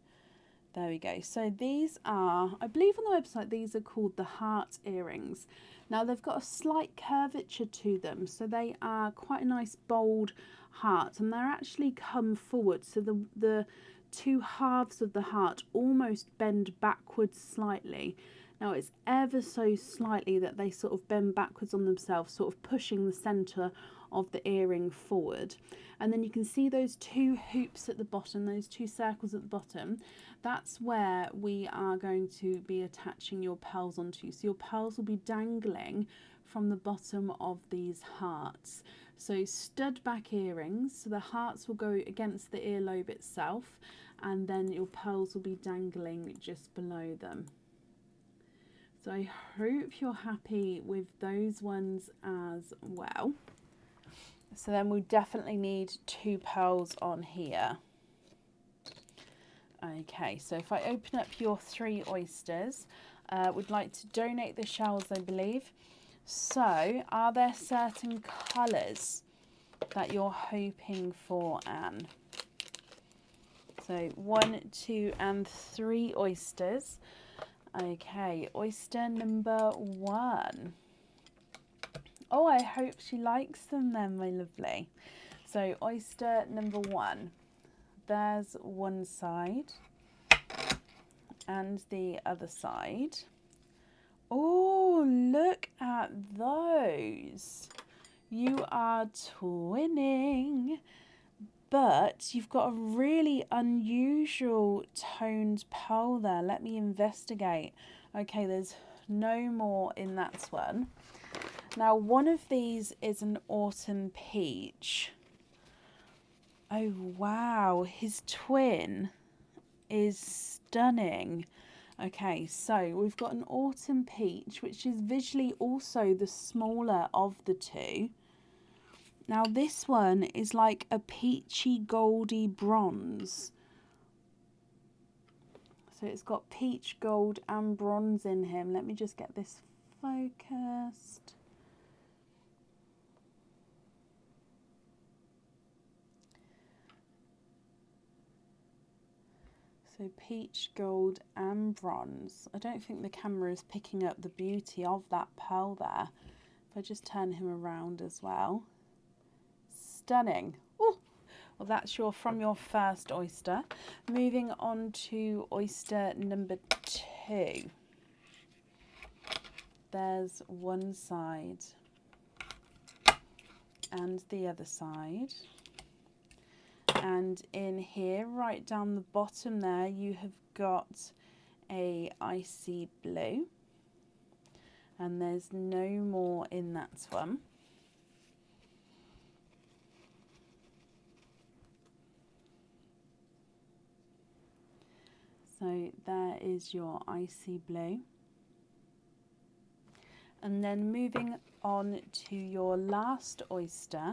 There we go. So these are, I believe on the website, these are called the heart earrings. Now they've got a slight curvature to them, so they are quite a nice bold heart, and they're actually come forward. So the 2 halves of the heart almost bend backwards slightly. Now it's ever so slightly that they sort of bend backwards on themselves, sort of pushing the centre of the earring forward. And then you can see those 2 hoops at the bottom, those 2 circles at the bottom. That's where we are going to be attaching your pearls onto. So your pearls will be dangling from the bottom of these hearts. So stud back earrings, so the hearts will go against the earlobe itself, and then your pearls will be dangling just below them. So I hope you're happy with those ones as well. So then we definitely need 2 pearls on here. Okay, so if I open up your 3 oysters, would like to donate the shells, I believe. So are there certain colours that you're hoping for, Anne? So 1, 2 and 3 oysters. Okay, oyster number 1. Oh, I hope she likes them then, my lovely. So oyster number 1. There's one side and the other side. Oh, look at those. You are twinning, but you've got a really unusual toned pearl there. Let me investigate. Okay, there's no more in that one. Now, one of these is an autumn peach. Oh, wow. His twin is stunning. Okay, so we've got an autumn peach, which is visually also the smaller of the 2. Now, this one is like a peachy goldy bronze. So it's got peach, gold and bronze in him. Let me just get this focused. So peach, gold and bronze. I don't think the camera is picking up the beauty of that pearl there. If I just turn him around as well. Stunning. Oh, well that's from your first oyster. Moving on to oyster number 2. There's one side and the other side. And in here, right down the bottom there, you have got a icy blue. And there's no more in that one. So there is your icy blue. And then moving on to your last oyster.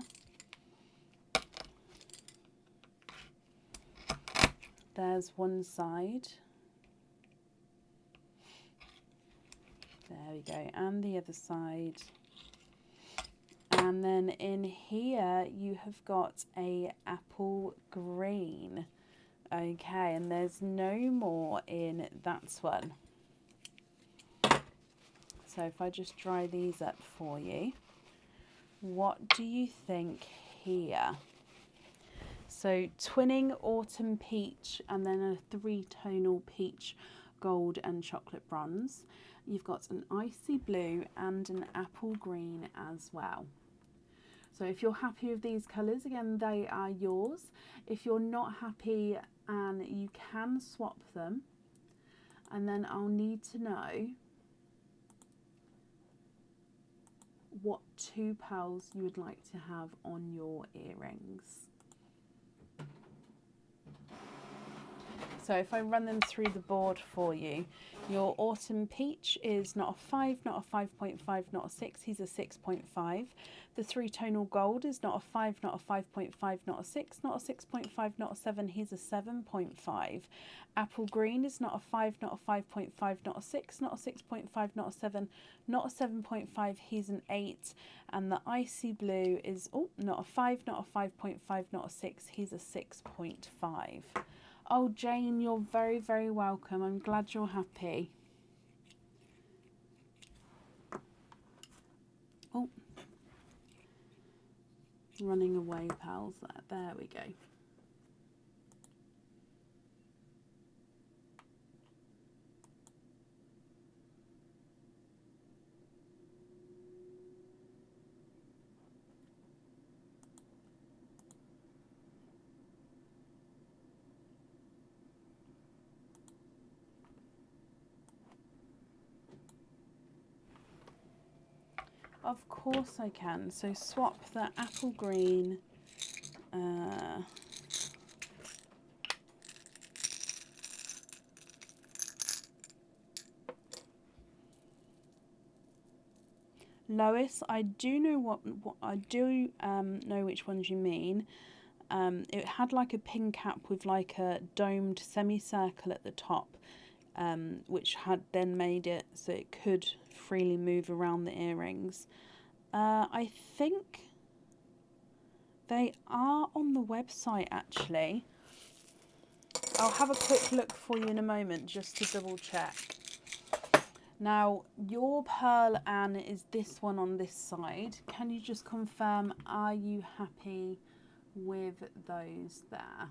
There's one side. There we go. And the other side. And then in here you have got a apple green. Okay, and there's no more in that one. So if I just dry these up for you, what do you think here? So twinning autumn peach and then a 3-tonal peach, gold and chocolate bronze. You've got an icy blue and an apple green as well. So if you're happy with these colours, again, they are yours. If you're not happy, and you can swap them, and then I'll need to know what 2 pearls you would like to have on your earrings. So if I run them through the board for you, your autumn peach is not a 5, not a 5.5, not a 6, he's a 6.5. The 3-tonal gold is not a 5, not a 5.5, not a 6, not a 6.5, not a 7, he's a 7.5. Apple green is not a 5, not a 5.5, not a 6, not a 6.5, not a 7, not a 7.5, he's an 8. And the icy blue is not a 5, not a 5.5, not a 6, he's a 6.5. Oh, Jane, you're very, very welcome. I'm glad you're happy. Oh, running away, pals. There we go. Of course I can. So swap the apple green. Lois, I do know what I do know which ones you mean. It had like a pin cap with like a domed semicircle at the top, which had then made it so it could freely move around the earrings. I think they are on the website actually. I'll have a quick look for you in a moment just to double check. Now your pearl, Anne, is this one on this side. Can you just confirm, are you happy with those there?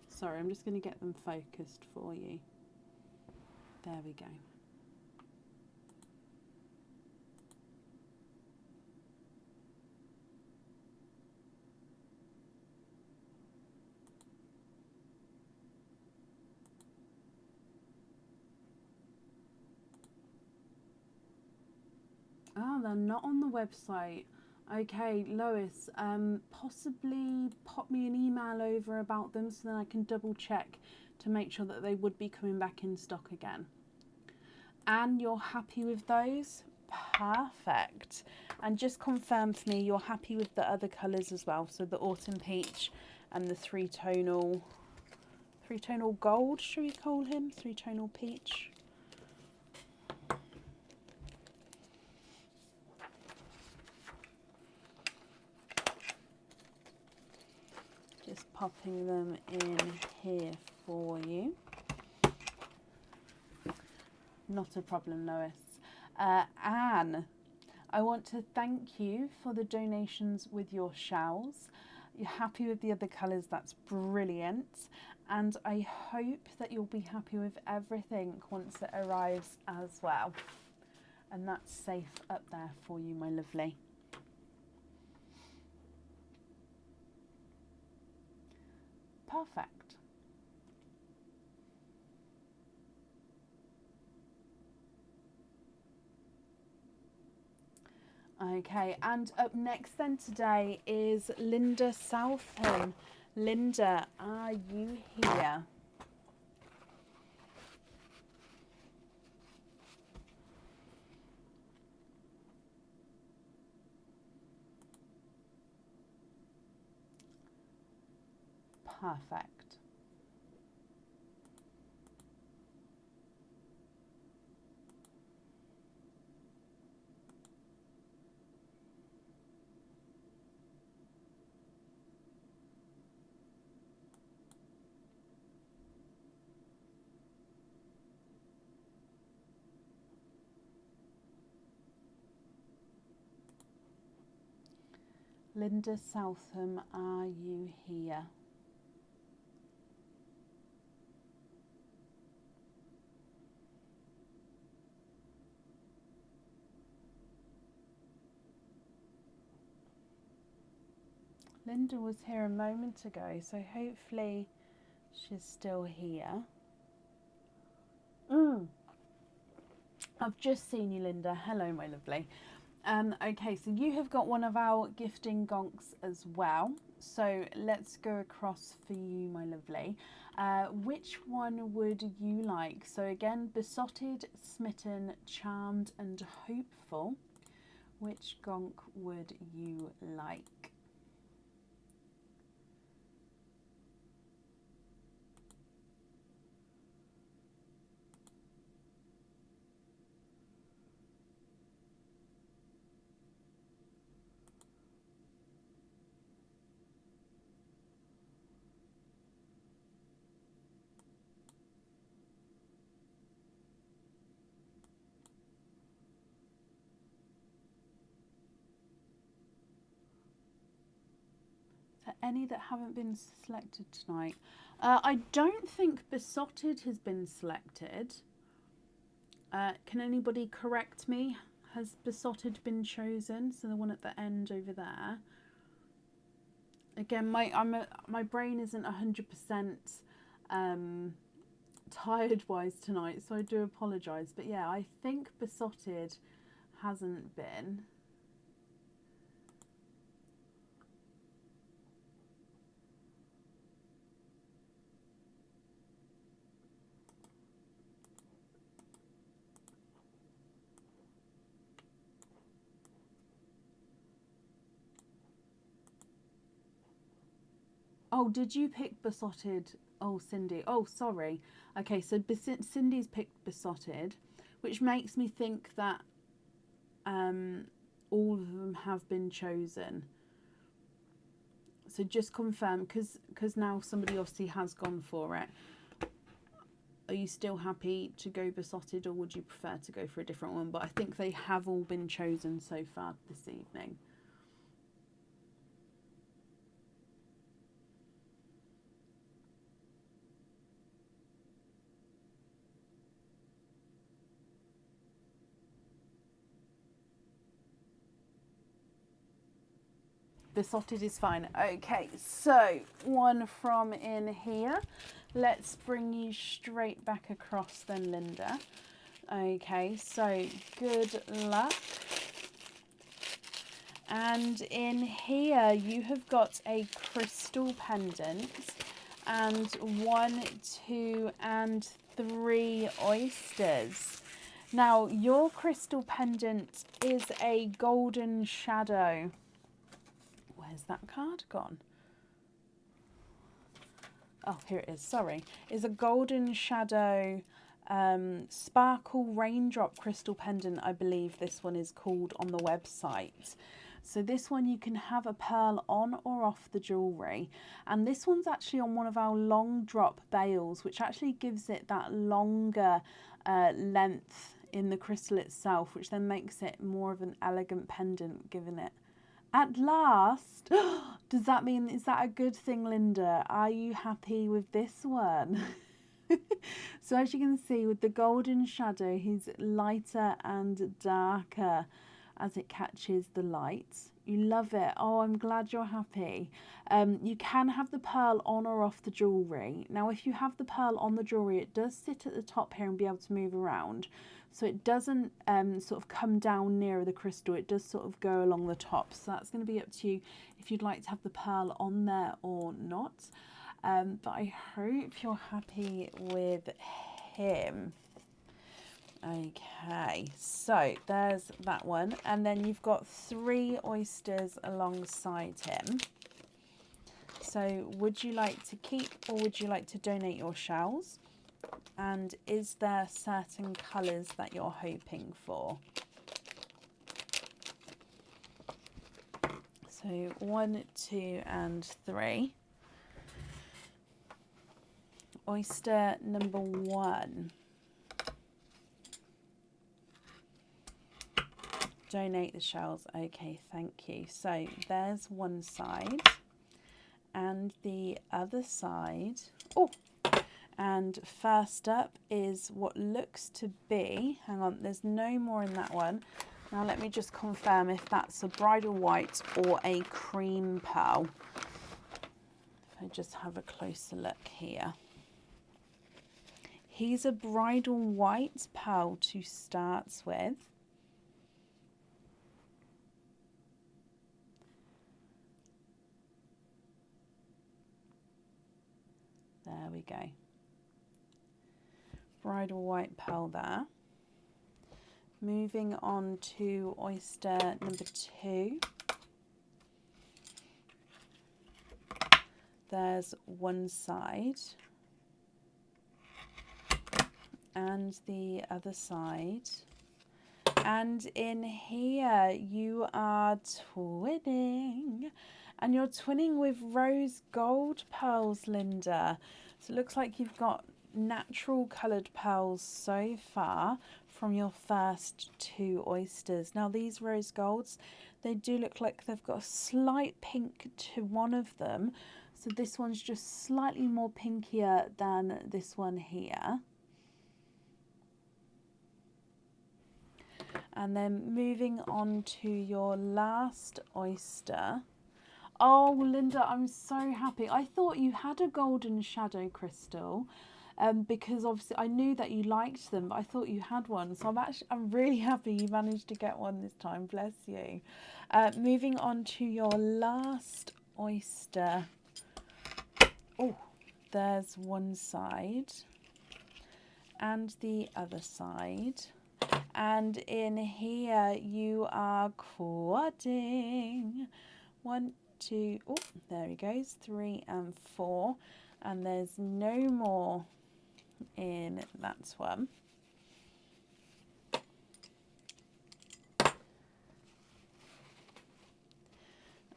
Sorry, I'm just going to get them focused for you. There we go. Oh, they're not on the website. Okay, Lois, possibly pop me an email over about them so then I can double check to make sure that they would be coming back in stock again. And you're happy with those? Perfect. And just confirm for me you're happy with the other colours as well. So the autumn peach and the 3-tonal gold, should we call him? 3-tonal peach. popping them in here for you. Not a problem, Lois. Anne, I want to thank you for the donations with your shells. You're happy with the other colours, that's brilliant. And I hope that you'll be happy with everything once it arrives as well. And that's safe up there for you, my lovely. Perfect. Okay, and up next then today is Linda Southam. Linda, are you here? Perfect. Linda Southam, are you here? Linda was here a moment ago, so hopefully she's still here. I've just seen you, Linda. Hello, my lovely. Okay, so you have got one of our gifting gonks as well. So let's go across for you, my lovely. Which one would you like? So again, besotted, smitten, charmed and hopeful. Which gonk would you like? Any that haven't been selected tonight? I don't think besotted has been selected. Can anybody correct me? Has besotted been chosen? So the one at the end over there. Again, my brain isn't 100% tired wise tonight, so I do apologise. But yeah, I think besotted hasn't been. Oh, did you pick besotted? Oh, Cindy. Oh, sorry. Okay, so Cindy's picked besotted, which makes me think that all of them have been chosen. So just confirm, because now somebody obviously has gone for it. Are you still happy to go besotted, or would you prefer to go for a different one? But I think they have all been chosen so far this evening. Besotted is fine. Okay, so one from in here. Let's bring you straight back across then, Linda. Okay, so good luck. And in here you have got a crystal pendant and 1, 2 and 3 oysters. Now your crystal pendant is a golden shadow. Where's that card gone? Oh, here it is, sorry. Is a golden shadow sparkle raindrop crystal pendant, I believe this one is called on the website. So this one you can have a pearl on or off the jewellery, and this one's actually on one of our long drop bails, which actually gives it that longer length in the crystal itself, which then makes it more of an elegant pendant, giving it at last. Does that mean, is that a good thing, Linda? Are you happy with this one? So as you can see, with the golden shadow, he's lighter and darker as it catches the light. You love it. Oh, I'm glad you're happy. You can have the pearl on or off the jewellery. Now, if you have the pearl on the jewellery, it does sit at the top here and be able to move around. So it doesn't sort of come down nearer the crystal. It does sort of go along the top. So that's going to be up to you if you'd like to have the pearl on there or not. But I hope you're happy with him. Okay, so there's that one. And then you've got 3 oysters alongside him. So would you like to keep or would you like to donate your shells? And is there certain colours that you're hoping for? So 1, 2 and 3. Oyster number 1. Donate the shells. Okay, thank you. So there's one side and the other side. Oh, and first up is what looks to be, hang on, there's no more in that one. Now let me just confirm if that's a bridal white or a cream pearl. If I just have a closer look here. He's a bridal white pearl to start with. There we go. Bridal white pearl there. Moving on to oyster number 2. There's one side and the other side. And in here you are twinning. And you're twinning with rose gold pearls, Linda. So it looks like you've got natural coloured pearls so far from your first 2 oysters. Now these rose golds, they do look like they've got a slight pink to one of them. So this one's just slightly more pinkier than this one here. And then moving on to your last oyster. Oh, Linda, I'm so happy. I thought you had a golden shadow crystal because obviously I knew that you liked them, but I thought you had one. So I'm really happy you managed to get one this time. Bless you. Moving on to your last oyster. Oh, there's one side and the other side. And in here you are quadding. 1, 2, oh, there he goes, 3 and 4. And there's no more in that one.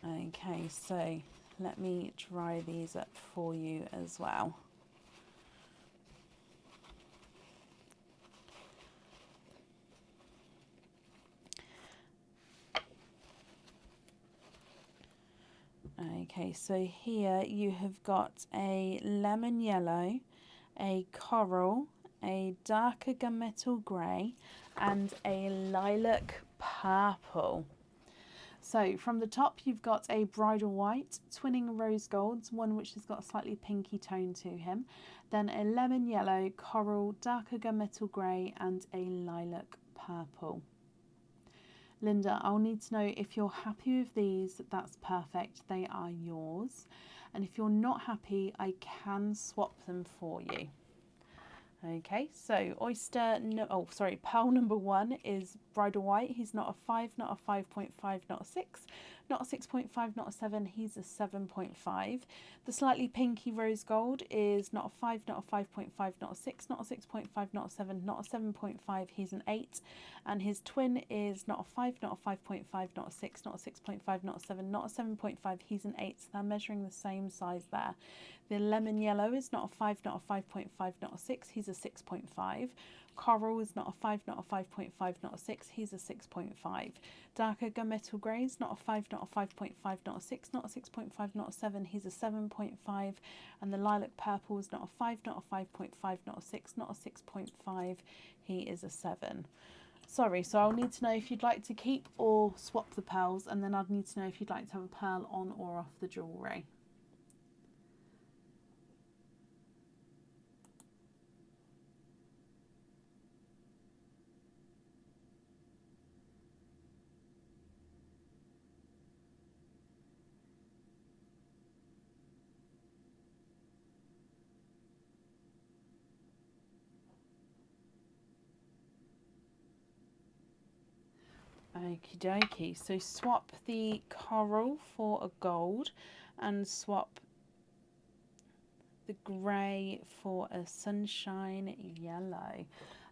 Okay, so let me dry these up for you as well. Okay, so here you have got a lemon yellow, a coral, a darker gunmetal grey, and a lilac purple. So from the top you've got a bridal white, twinning rose golds, one which has got a slightly pinky tone to him, then a lemon yellow, coral, darker gunmetal grey, and a lilac purple. Linda, I'll need to know if you're happy with these. That's perfect, they are yours. And if you're not happy, I can swap them for you. Okay, so pearl number 1 is bridal white. He's not a 5, not a 5.5, not a 6, not a 6.5, not a 7, he's a 7.5. The slightly pinky rose gold is not a 5, not a 5.5, not a 6, not a 6.5, not a 7, not a 7.5, he's an 8. And his twin is not a 5, not a 5.5, not a 6, not a 6.5, not a 7, not a 7.5, he's an 8. So they're measuring the same size there. The lemon yellow is not a 5, not a 5.5, not a 6, he's a 6.5. Coral is not a 5, not a 5.5, not a 6, he's a 6.5. Darker gunmetal grey is not a 5, not a 5.5, not a 6, not a 6.5, not a 7, he's a 7.5. And the lilac purple is not a 5, not a 5.5, not a 6, not a 6.5, he is a 7. Sorry, so I'll need to know if you'd like to keep or swap the pearls, and then I'd need to know if you'd like to have a pearl on or off the jewellery. Okie dokie, so swap the coral for a gold and swap the grey for a sunshine yellow.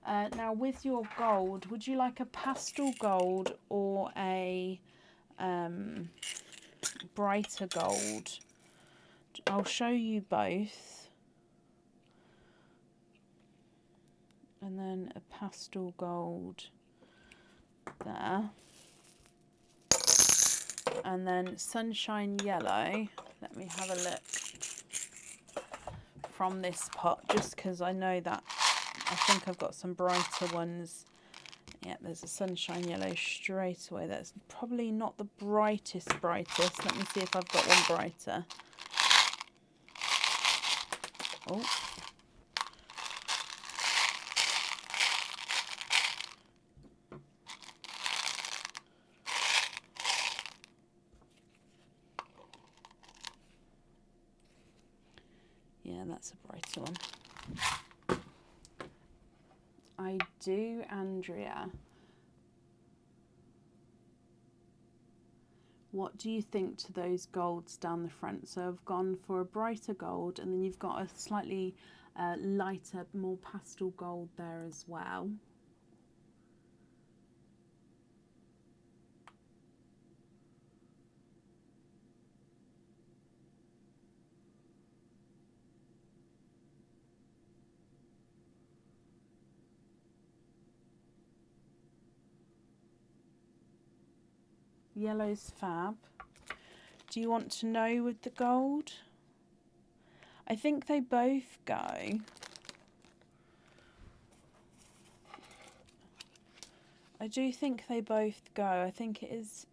Now with your gold, would you like a pastel gold or a brighter gold? I'll show you both. And then a pastel gold there, and then sunshine yellow. Let me have a look from this pot, just because I know that I think I've got some brighter ones. Yeah, there's a sunshine yellow straight away. That's probably not the brightest. Let me see if I've got one brighter. Oh, yeah, that's a brighter one. I do, Andrea. What do you think to those golds down the front? So I've gone for a brighter gold, and then you've got a slightly lighter, more pastel gold there as well. Yellow's fab. Do you want to know with the gold? I think they both go. I do think they both go. I think it is.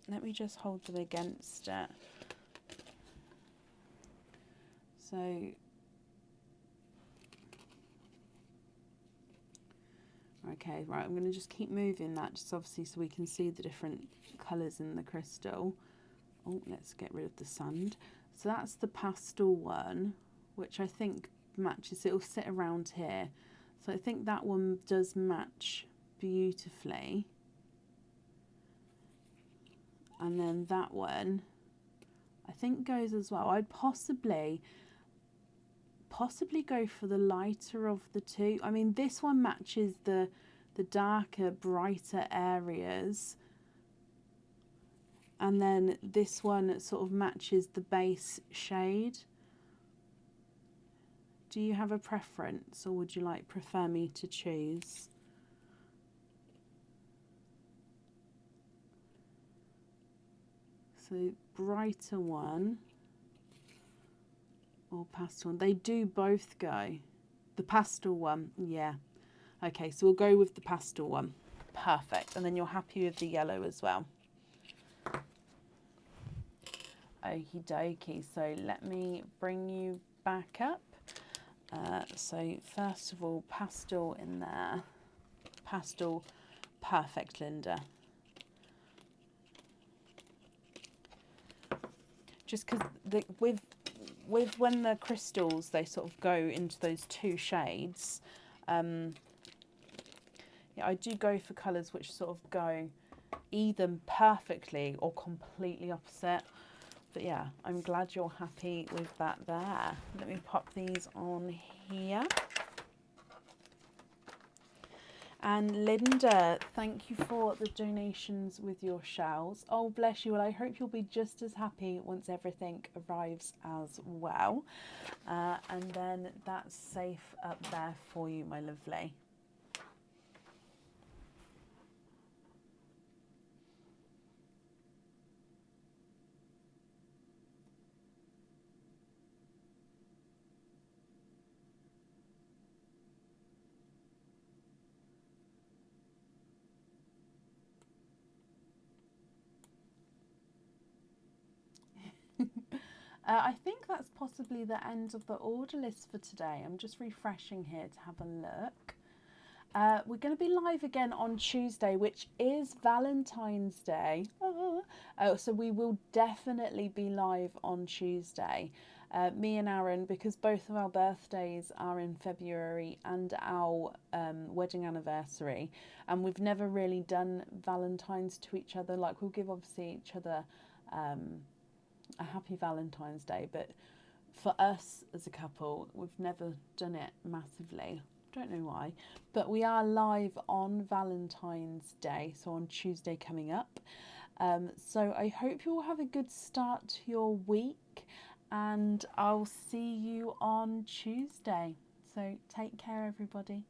Let me just hold them against it. So okay, right, I'm going to just keep moving that, just obviously so we can see the different colours in the crystal. Oh, let's get rid of the sand. So that's the pastel one, which I think matches. It'll sit around here. So I think that one does match beautifully. And then that one, I think, goes as well. I'd possibly go for the lighter of the two. I mean, this one matches the darker, brighter areas, and then this one sort of matches the base shade. Do you have a preference, or would you prefer me to choose? So brighter one or pastel one. They do both go. The pastel one, yeah. Okay, so we'll go with the pastel one. Perfect. And then you're happy with the yellow as well. Okie dokie. So let me bring you back up. So first of all, pastel in there. Pastel, perfect, Linda. Just because with when the crystals, they sort of go into those two shades, yeah, I do go for colours which sort of go either perfectly or completely opposite. But yeah, I'm glad you're happy with that there. Let me pop these on here. And Linda, thank you for the donations with your shells. Oh, bless you. Well, I hope you'll be just as happy once everything arrives as well. And then that's safe up there for you, my lovely. I think that's possibly the end of the order list for today. I'm just refreshing here to have a look. We're going to be live again on Tuesday, which is Valentine's Day. So we will definitely be live on Tuesday. Me and Aaron, because both of our birthdays are in February and our wedding anniversary, and we've never really done Valentine's to each other. Like, we'll give obviously each other a happy Valentine's Day, but for us as a couple, we've never done it massively. Don't know why, but we are live on Valentine's Day, so on Tuesday coming up. So I hope you all have a good start to your week, and I'll see you on Tuesday. So take care, everybody.